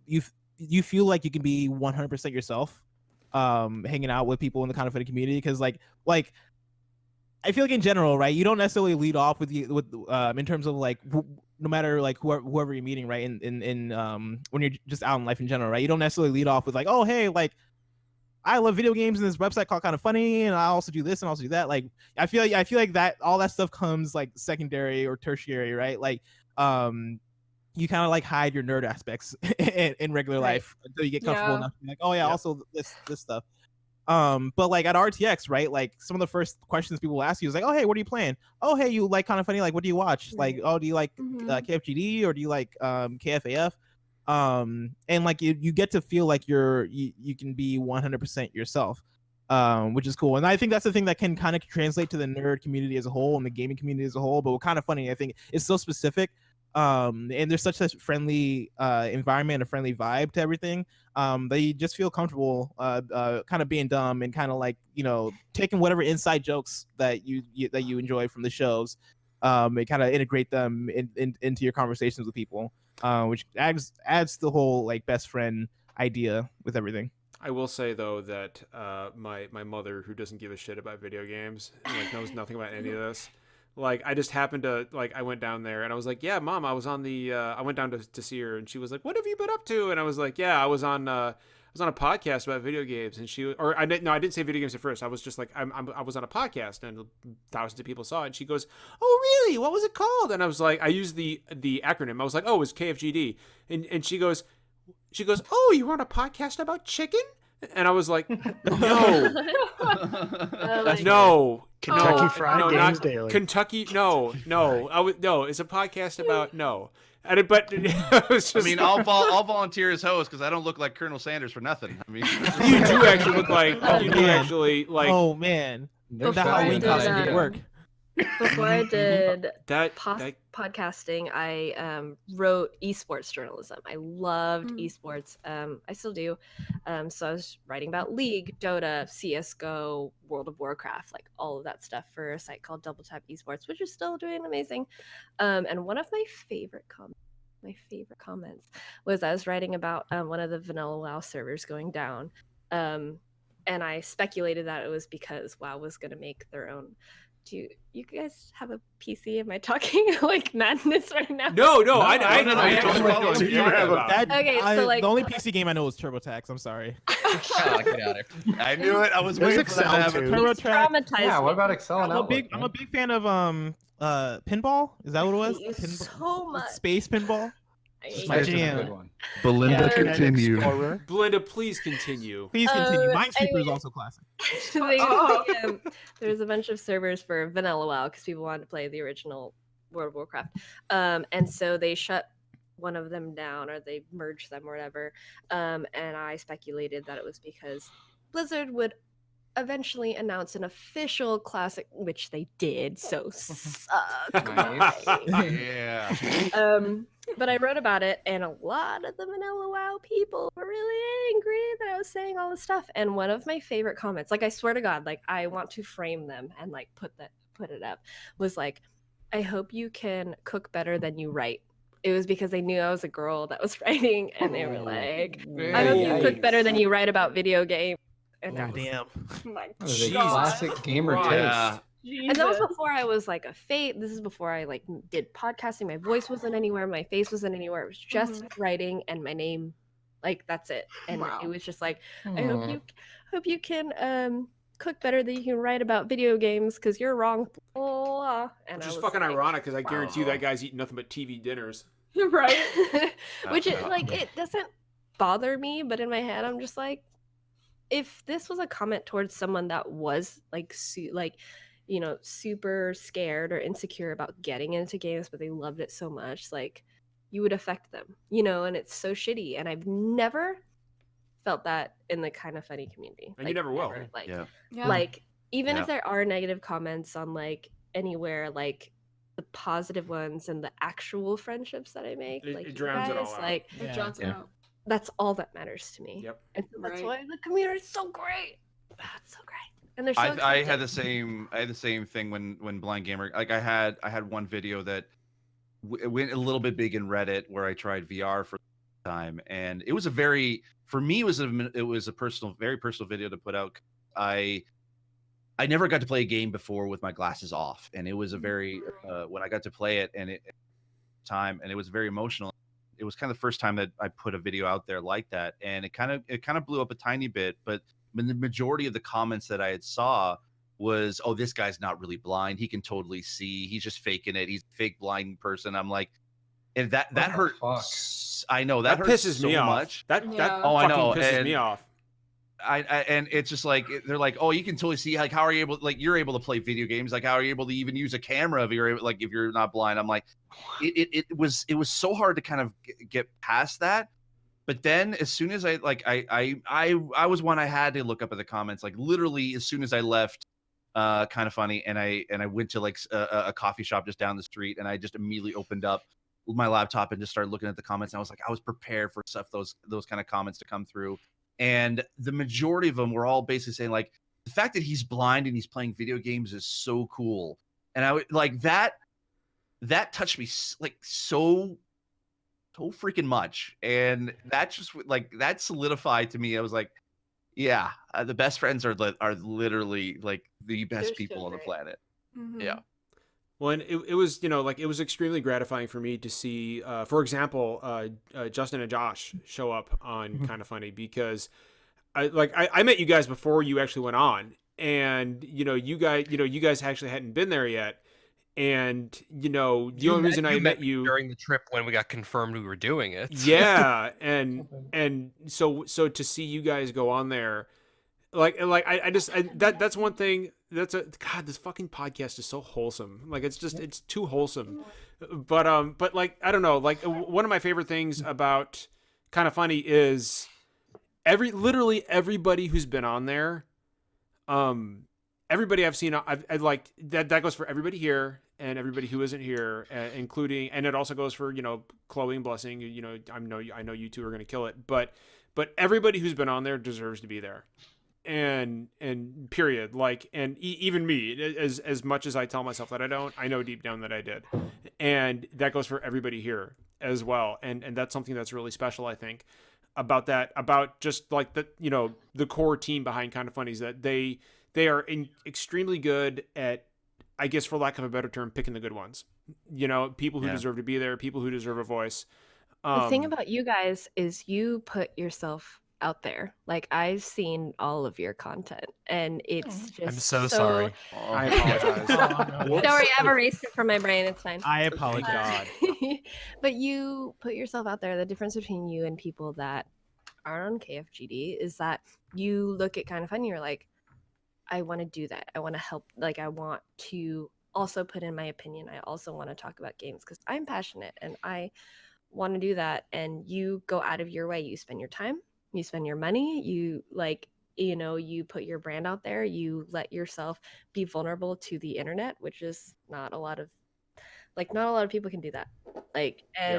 you feel like you can be 100% yourself, hanging out with people in the Kind of Funny community, because like I feel like in general, right, you don't necessarily lead off with in terms of like no matter like whoever you're meeting, right, in when you're just out in life in general, right, you don't necessarily lead off with like, oh hey, like I love video games and this website called Kind of Funny, and I also do this and also do that. Like I feel like that all that stuff comes like secondary or tertiary, right? Like you kind of like hide your nerd aspects in regular life until you get comfortable enough to be like, oh yeah, also this stuff. But like at RTX, right, like some of the first questions people will ask you is like, oh hey, what are you playing? Oh hey, you like Kind of Funny, like what do you watch? Like, oh, do you like KFGD or do you like KFAF? And like you get to feel like you can be 100% yourself. which is cool. And I think that's the thing that can kind of translate to the nerd community as a whole and the gaming community as a whole. But what's kind of funny, I think it's so specific. And there's such a friendly environment, a friendly vibe to everything. That you just feel comfortable kind of being dumb and kind of like, taking whatever inside jokes that you enjoy from the shows, and kind of integrate them into your conversations with people, which adds the whole like best friend idea with everything. I will say though that my mother, who doesn't give a shit about video games and like knows nothing about any of this, like I just happened to I went down there and I was like, yeah, Mom, I was on the I went down to see her and she was like, what have you been up to? And I was like, yeah, I was on a podcast about video games, and I didn't say video games at first. I was just like, I was on a podcast and thousands of people saw it. And she goes, oh really? What was it called? And I was like, I used the acronym. I was like, oh, it was KFGD. And she goes, oh, you were on a podcast about chicken? And I was like, no, no, Kentucky Fried no, Games not Daily. Kentucky, no. It's a podcast about but it was just. I mean, I'll volunteer as host because I don't look like Colonel Sanders for nothing. I mean, you do actually look like Oh man, There's Before that I one did time, that- yeah. work. Before I did that podcasting, I wrote esports journalism. I loved Mm. esports. I still do. So I was writing about League, Dota, CS:GO, World of Warcraft, like all of that stuff for a site called Double Tap Esports, which is still doing amazing. And one of my favorite comments was I was writing about one of the Vanilla WoW servers going down. And I speculated that it was because WoW was going to make their own. Do you guys have a PC? Am I talking like madness right now? No, no, I no, I you're totally actually following. know Do you have a- about. Okay, so like the only PC game I know is TurboTax. I'm sorry. Oh, get out of here. I knew it. I was There's waiting for that to Excel, happen. too. He's TurboTax. traumatized. Yeah, what me. about Excel and Outlook? I'm a big fan of pinball. Is that what it was? I hate you Pinball? so much. Space pinball. I This is hate my This is a jam. good one. Belinda, Yeah. continue. Explorer. Belinda, please continue. Please continue. Minesweeper is anyway. also classic. There's a bunch of servers for Vanilla WoW because people wanted to play the original World of Warcraft, and so they shut one of them down or they merged them or whatever. And I speculated that it was because Blizzard would eventually announce an official classic, which they did. So suck. Nice. Yeah. But I wrote about it, and a lot of the Vanilla WoW people were really angry that I was saying all this stuff. And one of my favorite comments, like I swear to God, like I want to frame them and like put it up, was like, I hope you can cook better than you write. It was because they knew I was a girl that was writing, and they were like, I hope you cook better than you write about video games. And I was Damn. like, my That was a Jesus classic gamer Christ. taste. Yeah. and that was before I was like a fate. This is before I like did podcasting. My voice wasn't anywhere. My face wasn't anywhere. It was just writing and my name. Like that's it. And Wow. it was just like, I hope you can cook better than you can write about video games because you're wrong. Blah. And Which I is was fucking like, ironic because I guarantee you wow. that guy's eating nothing but TV dinners. Right? Which is like it doesn't bother me, but in my head I'm just like, if this was a comment towards someone that was like super scared or insecure about getting into games, but they loved it so much, like you would affect them, and it's so shitty. And I've never felt that in the Kind of Funny community. And you never will. Like, Yeah. Yeah. like even Yeah. if there are negative comments on like anywhere, like the positive ones and the actual friendships that I make, It like you drowns it all guys, out. like It Yeah. drowns it Yeah. out. that's all that matters to me. Yep. And so that's Right. why the community is so great. That's so great. And they're so I had accepting. the same thing when Blind Gamer, like I had one video that went a little bit big in Reddit where I tried VR for the time, and it was for me it was a very personal video to put out. I never got to play a game before with my glasses off, and it was a very when I got to play it and it was very emotional. It was kind of the first time that I put a video out there like that, and it kind of blew up a tiny bit. But the majority of the comments that I had saw was, "Oh, this guy's not really blind. He can totally see. He's just faking it. He's a fake blind person." I'm like, and that What the hurt. fuck? I know that hurt pisses so me off. much. That Yeah. Oh, I fucking know, pisses and- me off. And it's just like they're like, "Oh, you can totally see. Like, how are you able? Like, you're able to play video games. Like, how are you able to even use a camera if you're not blind?" I'm like, it was so hard to kind of get past that. But then as soon as I was one, I had to look up at the comments, like literally as soon as I left Kind of Funny, and I went to like a coffee shop just down the street, and I just immediately opened up my laptop and just started looking at the comments, and I was like, I was prepared for stuff, those kind of comments to come through. And the majority of them were all basically saying like, the fact that he's blind and he's playing video games is so cool. And I would like that touched me like so freaking much. And that just like that solidified to me. I was like, yeah, the best friends are literally like the best They're people so on the great. planet. Mhm. Yeah. Well, and it was, you know, like it was extremely gratifying for me to see, for example, Justin and Josh show up on Kind of Funny, because I met you guys before you actually went on, and you guys actually hadn't been there yet, and the only reason I met you during the trip when we got confirmed we were doing it. yeah, and so to see you guys go on there, that's one thing. God, this fucking podcast is so wholesome. Like it's too wholesome. But like I don't know. Like one of my favorite things about Kind of Funny is literally everybody who's been on there. Everybody I've seen, I've like that goes for everybody here and everybody who isn't here, including, and it also goes for Chloe and Blessing. I know you two are gonna kill it, but everybody who's been on there deserves to be there. And period. Like, and even me, as much as I tell myself that I don't, I know deep down that I did. And that goes for everybody here as well. And that's something that's really special, I think, about just like the core team behind Kind of Funny, is that they are extremely good at, I guess for lack of a better term, picking the good ones. People who deserve to be there, people who deserve a voice. The thing about you guys is you put yourself out there. Like, I've seen all of your content, and it's just I'm so sorry. I apologize. Don't worry, I've erased it from my brain. It's fine. I apologize. But you put yourself out there. The difference between you and people that are on KFGD is that you look at Kind of Funny, you're like, I want to do that. I want to help. Like, I want to also put in my opinion. I also want to talk about games because I'm passionate and I want to do that. And you go out of your way. You spend your time, you spend your money, you you put your brand out there, you let yourself be vulnerable to the internet, which is not a lot of people can do that.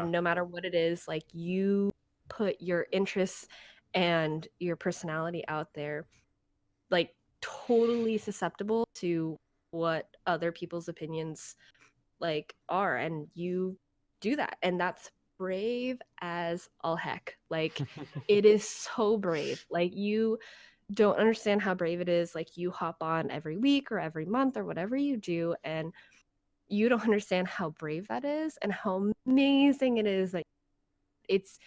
No matter what it is, like, you put your interests and your personality out there, like, totally susceptible to what other people's opinions like are, and you do that, and that's brave as all heck. Like, it is so brave. Like, you don't understand how brave it is. Like, you hop on every week or every month or whatever you do, and you don't understand how brave that is and how amazing it is. Like, it's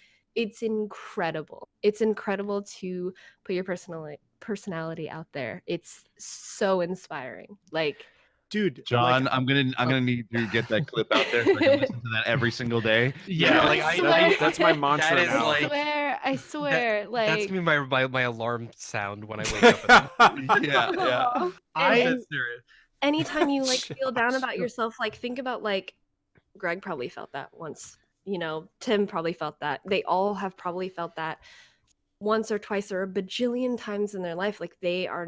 incredible. It's incredible to put your personality out there. It's so inspiring. Like, Dude, John, like, I'm gonna need to get that clip out there so I can listen to that every single day. Yeah, like that's my mantra that is now. like I swear, like, that's gonna be my alarm sound when I wake up. Yeah. and- That's serious. anytime you like feel down about yourself, like, think about, like, Greg probably felt that once, Tim probably felt that. They all have probably felt that once or twice or a bajillion times in their life. Like, they're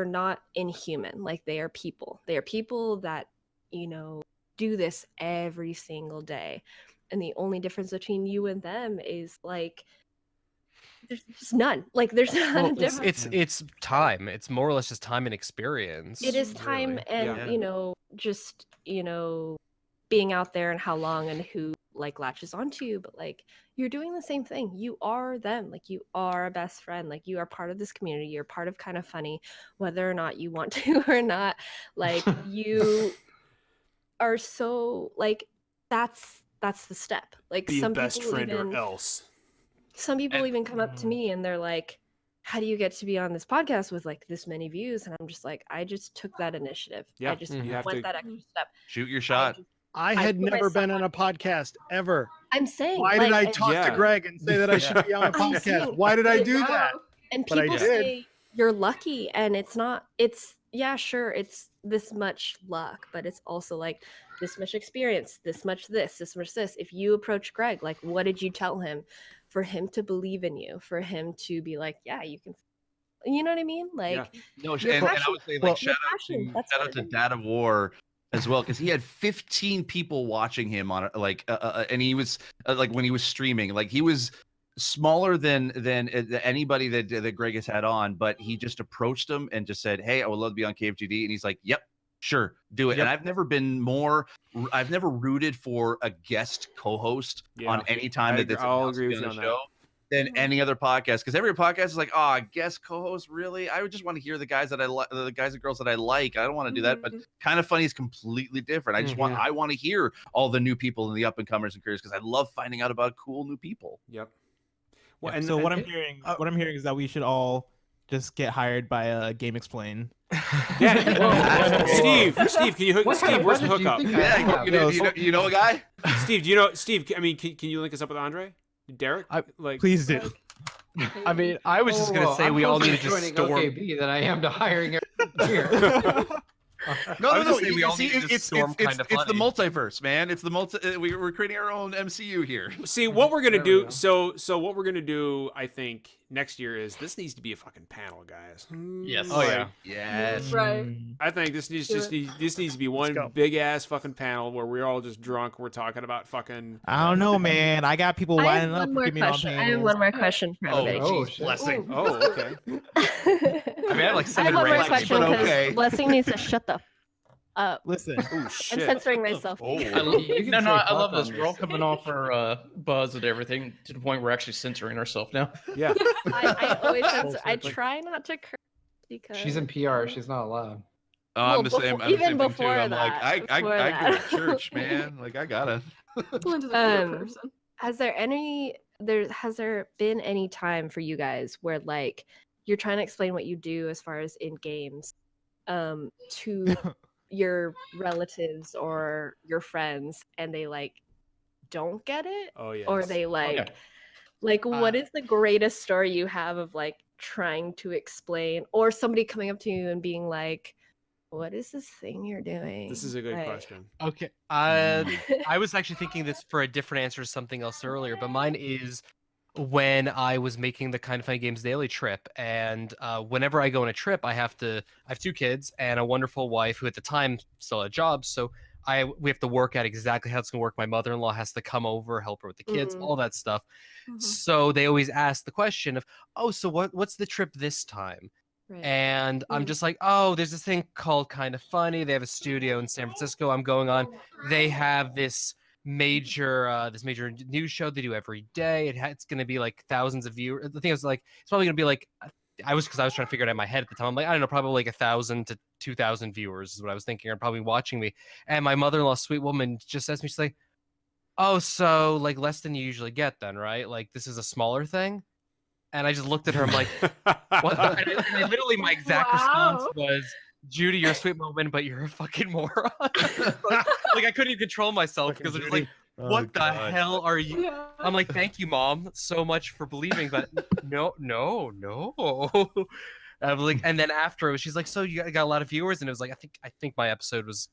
not inhuman. Like, they are people that do this every single day, and the only difference between you and them is, like, there's just none. Like, there's not a difference. It's time. It's more or less just time and experience. It is time, really. and Yeah. just being out there and how long and who like latches onto you. But, like, you're doing the same thing. You are them. Like, you are a best friend. Like, you are part of this community. You're part of Kind of Funny, whether or not you want to or not. Like, you are so, like, that's the step. Like, Be a some best people friend even or else. some people even come up to me and they're like, how do you get to be on this podcast with like this many views? And I'm just like, I just took that initiative. Yeah, I just you have went to- that extra step. Shoot your shot. I I had put never been myself on a podcast ever. I'm saying, Why did I like, talk to Yeah. Greg and say that I should be on a I'm podcast? saying, Why did I do Wow. that? and But I people did. say you're lucky, and it's not. It's, yeah, sure, it's this much luck, but it's also like this much experience, this much this. If you approach Greg, like, what did you tell him for him to believe in you, for him to be like, yeah, you can, you know what I mean? Like, No, your and I passion- would say Well- like your shout passion, out that's what to it is. Dad of War as well, because he had 15 people watching him on and he was like when he was streaming, like he was smaller than anybody that Greg has had on, but he just approached him and just said, "Hey, I would love to be on KFGD," and he's like, "Yep, sure, do it." Yep. And I've never rooted for a guest co-host on any time that's I'll announced to agree be with on you the on show than any other podcast, because every podcast is like, oh, guest co-host, really? I would just want to hear the guys that I like, the guys and girls that I like. I don't want to do that. But Kind of Funny is completely different. I want to hear all the new people and the up and comers and careers, because I love finding out about cool new people. Yep. Well, Yep. So what I'm hearing is that we should all just get hired by Game Explain. Yeah. Steve, can you hook? What kind Steve, of where's the budget do you hookup? think I have? You know a guy? Steve, do you know Steve? I mean, can you link us up with Andre? Derek? Please do. I mean, I was just gonna say I'm we all closer need to just joining storm. OKB than I am to hiring here. I was gonna say we all see, need to just storm kind of it's the funny. multiverse, man. It's the we're creating our own MCU here. See, what we're gonna There we do. go. So what we're gonna do, I think, next year is this needs to be a fucking panel, guys. Yes. Like, Oh, yeah. Yes. Right. I think this needs Do it. this needs to be one go. big ass fucking panel where we're all just drunk. We're talking about fucking. I don't know, man. I got people I have lining up one to more get me on question. I have panels. one more question for Oh, everybody. Oh, geez, shit. blessing. Oh, okay. I mean, I have like I 7 have one more rants, question but because okay. Blessing needs to shut the up. Listen, Oh I'm shit. censoring myself. Oh. I lo- You can no, say I love fuck this. on We're all this. coming off our buzz and everything to the point we're actually censoring ourselves now. Yeah. I always censor. I Full try not to curse because She's in PR. She's not allowed. Oh, I'm the Well, same. before- I'm the even same thing too. before I'm like, that, I before go to that. church, man. Like I gotta. Linda's a favorite person. has there been any time for you guys where like you're trying to explain what you do as far as in games to your relatives or your friends and they like don't get it? Oh yeah. Or they like yeah. what is the greatest story you have of like trying to explain, or somebody coming up to you and being like, what is this thing you're doing? This is a good Like, question. Okay. I was actually thinking this for a different answer to something else earlier, but mine is when I was making the Kind of Funny Games daily trip, and whenever I go on a trip, I have 2 kids and a wonderful wife who at the time still had jobs, so we have to work out exactly how it's gonna work. My mother-in-law has to come over, help her with the kids, Mhm. all that stuff. Mhm. So they always ask the question of, "Oh, so what's the trip this time?" right. And I'm Mm. just like, oh, there's this thing called Kind of Funny. They have a studio in San Francisco. I'm going on. They have this major news show they do every day. It's going to be like thousands of viewers. The thing is, like, it's probably going to be like, because I was trying to figure it out in my head at the time. I'm like, I don't know, probably like 1,000 to 2,000 viewers is what I was thinking are probably watching me. And my mother-in-law, sweet woman, just asked me, she's like, oh, so like less than you usually get then, right? Like this is a smaller thing. And I just looked at her. I'm like, what? And I literally, my exact response Wow. was, Judy, you're a sweet woman, but you're a fucking moron. like I couldn't even control myself because I was like, what the hell are you? Yeah. I'm like, thank you, mom, so much for believing, but no. I was like, and then after she's like, so you got a lot of viewers, and it was like, I think my episode was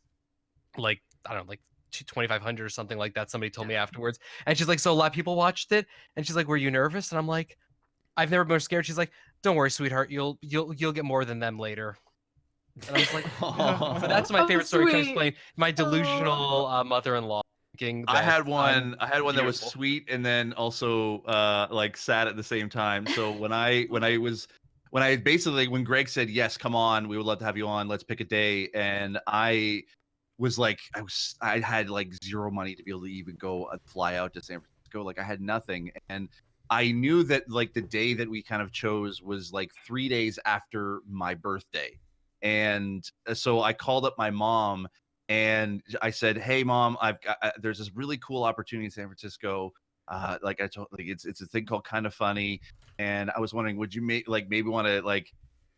like, I don't know, like 2,500 or something like that. Somebody told me afterwards, and she's like, so a lot of people watched it, and she's like, were you nervous? And I'm like, I've never been more scared. She's like, don't worry, sweetheart, you'll get more than them later. And I was like, so that's my Oh, favorite story. Trying to sweet. explain my delusional mother-in-law. I had one that was beautiful. sweet and then also like sad at the same time. So when Greg said yes, come on, we would love to have you on, let's pick a day, and I had like zero money to be able to even go fly out to San Francisco. Like I had nothing, and I knew that like the day that we kind of chose was like 3 days after my birthday. And so I called up my mom and I said, hey mom, there's this really cool opportunity in San Francisco. Like I told, like it's a thing called Kind of Funny. And I was wondering, would you maybe want to like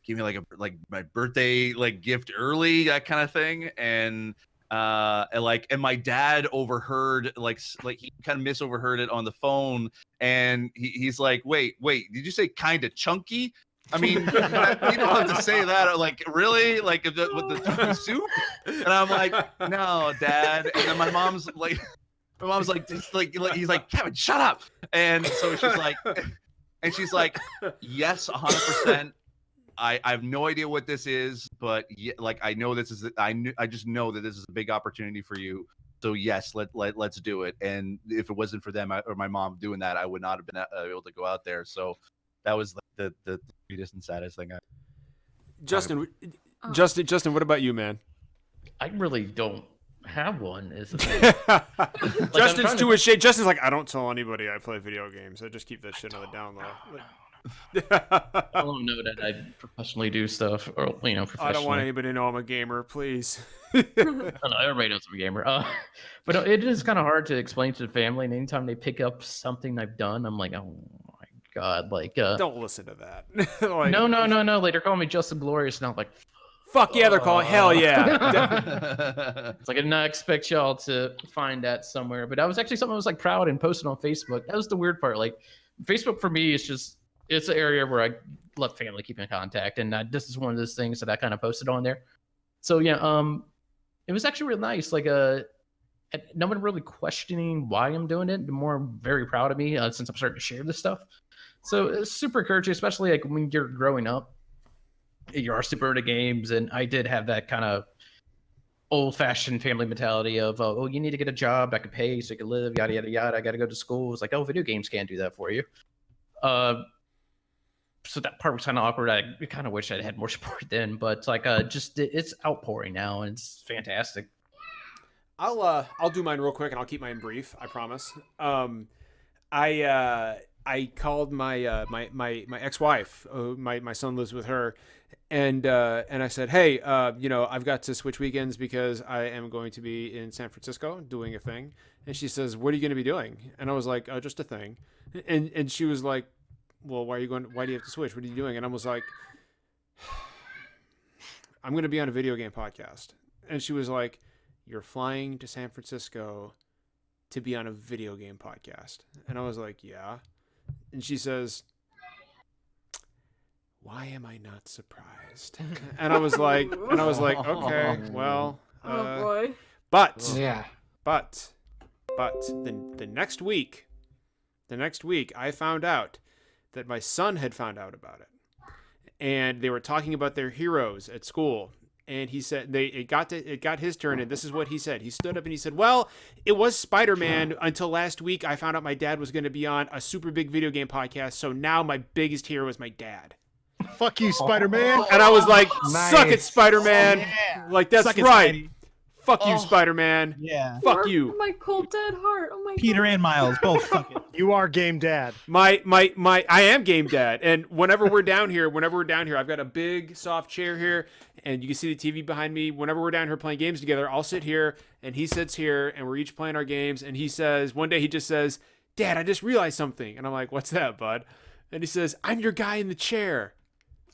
give me like my birthday like gift early, that kind of thing? And my dad overheard like he kind of misoverheard it on the phone, and he's like, wait, did you say kind of chunky? I mean, you don't have to say that. Like, really? Like, with the turkey soup? And I'm like, no, Dad. And then my mom's like, just like, he's like, Kevin, shut up. And so she's like, yes, 100%. I have no idea what this is, but like, I know this is, I just know that this is a big opportunity for you. So yes, let's do it. And if it wasn't for them or my mom doing that, I would not have been able to go out there. So that was like the sweetest and saddest thing. Justin, what about you, man? I really don't have one. Is the thing. Like, Justin's too ashamed. Justin's like, I don't tell anybody I play video games. I just keep that shit on the down low. I don't know that I professionally do stuff, or professionally. I don't want anybody to know I'm a gamer, please. I don't know, everybody knows I'm a gamer. But no, it is kind of hard to explain to the family. And anytime they pick up something I've done, I'm like, oh my god, like. Don't listen to that. Like, no. Like they're calling me Justin Glorious, and I'm like, fuck yeah, they're calling. Hell yeah. It's like I did not expect y'all to find that somewhere, but that was actually something I was like proud and posted on Facebook. That was the weird part. Like, Facebook for me is just. It's an area where I let family keep in contact, and this is one of those things that I kind of posted on there. So yeah, it was actually real nice. Like, no one really questioning why I'm doing it. The more very proud of me since I'm starting to share this stuff. So it's super encouraging, especially like when you're growing up. You are super into games, and I did have that kind of old-fashioned family mentality of, oh, you need to get a job that can pay so you can live, yada yada yada. I got to go to school. It's like, oh, video games can't do that for you. So that part was kind of awkward. I kind of wish I'd had more support then, but like, it's outpouring now, and it's fantastic. I'll do mine real quick, and I'll keep mine brief. I promise. I called my my ex-wife. My son lives with her, and I said, hey, I've got to switch weekends because I am going to be in San Francisco doing a thing. And she says, what are you going to be doing? And I was like, oh, just a thing. And she was like, well, why do you have to switch? What are you doing? And I was like, I'm going to be on a video game podcast. And she was like, you're flying to San Francisco to be on a video game podcast. And I was like, yeah. And she says, why am I not surprised? And I was like, okay, well, oh boy. But the next week I found out that my son had found out about it, and they were talking about their heroes at school. And he said it got his turn, and this is what he said. He stood up and he said, well, it was Spider-Man until last week. I found out my dad was going to be on a super big video game podcast, so now my biggest hero is my dad. Fuck you, Spider-Man. And I was like, Nice. suck it, Spider-Man. Yeah. Like, that's Suck it, right. Spidey. Fuck you, Spider-Man. Yeah. Fuck Poor- you. My cold dead heart. Oh my Peter god. and Miles both suck it. You are game dad. I am game dad. And whenever we're down here, I've got a big soft chair here, and you can see the TV behind me. Whenever we're down here playing games together, I'll sit here and he sits here, and we're each playing our games. And he says, one day he just says, Dad, I just realized something. And I'm like, what's that, bud? And he says, I'm your guy in the chair.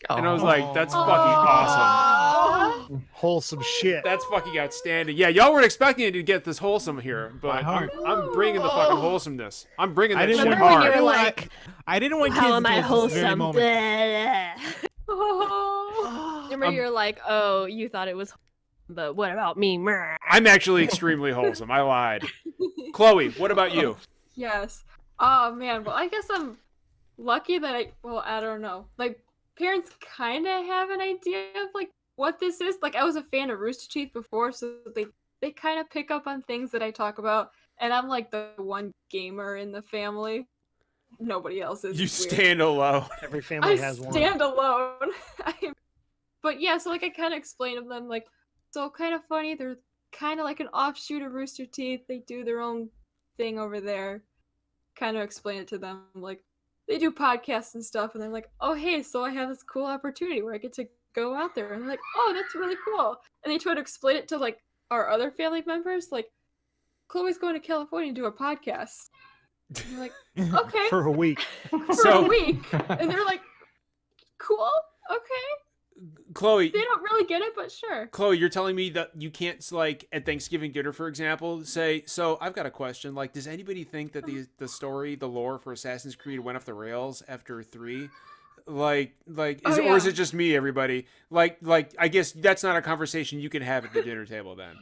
And I was like, that's fucking awesome. Wholesome shit. That's fucking outstanding. Yeah, y'all weren't expecting it to get this wholesome here, but I'm bringing the fucking wholesomeness. I'm bringing that shit Remember when you hard. were like, I didn't want kids how am I until this very wholesome? moment. Remember you're like, oh, you thought it was, but what about me? I'm actually extremely wholesome. I lied. Chloe, what about you? Yes. Oh man. Well, I guess I'm lucky that I don't know. Like, parents kind of have an idea of like what this is. Like, I was a fan of Rooster Teeth before, so they kind of pick up on things that I talk about. And I'm like the one gamer in the family. Nobody else is. You It's weird. stand alone. Every family I has one. stand alone. But yeah, so like I kind of explain to them like, so kind of funny. They're kind of like an offshoot of Rooster Teeth. They do their own thing over there. Kind of explain it to them like they do podcasts and stuff, and they're like, oh hey, so I have this cool opportunity where I get to go out there, and I'm like, oh, that's really cool. And they try to explain it to like our other family members, like Chloe's going to California to do a podcast. And they're like, okay. For a week. For a week. And they're like, cool, okay. Chloe, They don't really get it, but sure. Chloe, you're telling me that you can't, like, at Thanksgiving dinner, for example, say, so I've got a question. Like, does anybody think that the story, the lore for Assassin's Creed went off the rails after 3? Like, Oh, or is yeah. it just me, everybody? Like, I guess that's not a conversation you can have at the dinner table then.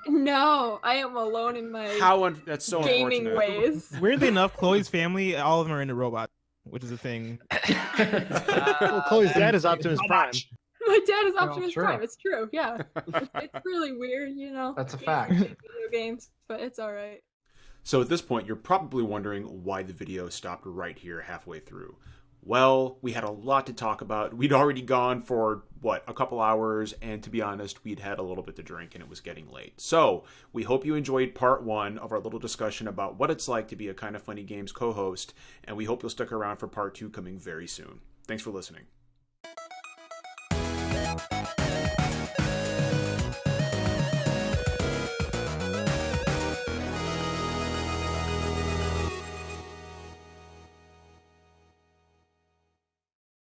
No, I am alone in my That's so gaming unfortunate. ways. Weirdly enough, Chloe's family, all of them are into robots, which is a thing. Well, Chloe's dad is Optimus Prime. My dad is No, Optimus true. Prime. It's true. Yeah, it's really weird, you know. That's a He fact. doesn't like video games, but it's all right. So at this point, you're probably wondering why the video stopped right here halfway through. Well, we had a lot to talk about. We'd already gone for, a couple hours, and to be honest, we'd had a little bit to drink and it was getting late. So, we hope you enjoyed part 1 of our little discussion about what it's like to be a Kinda Funny Games co-host, and we hope you'll stick around for part 2 coming very soon. Thanks for listening.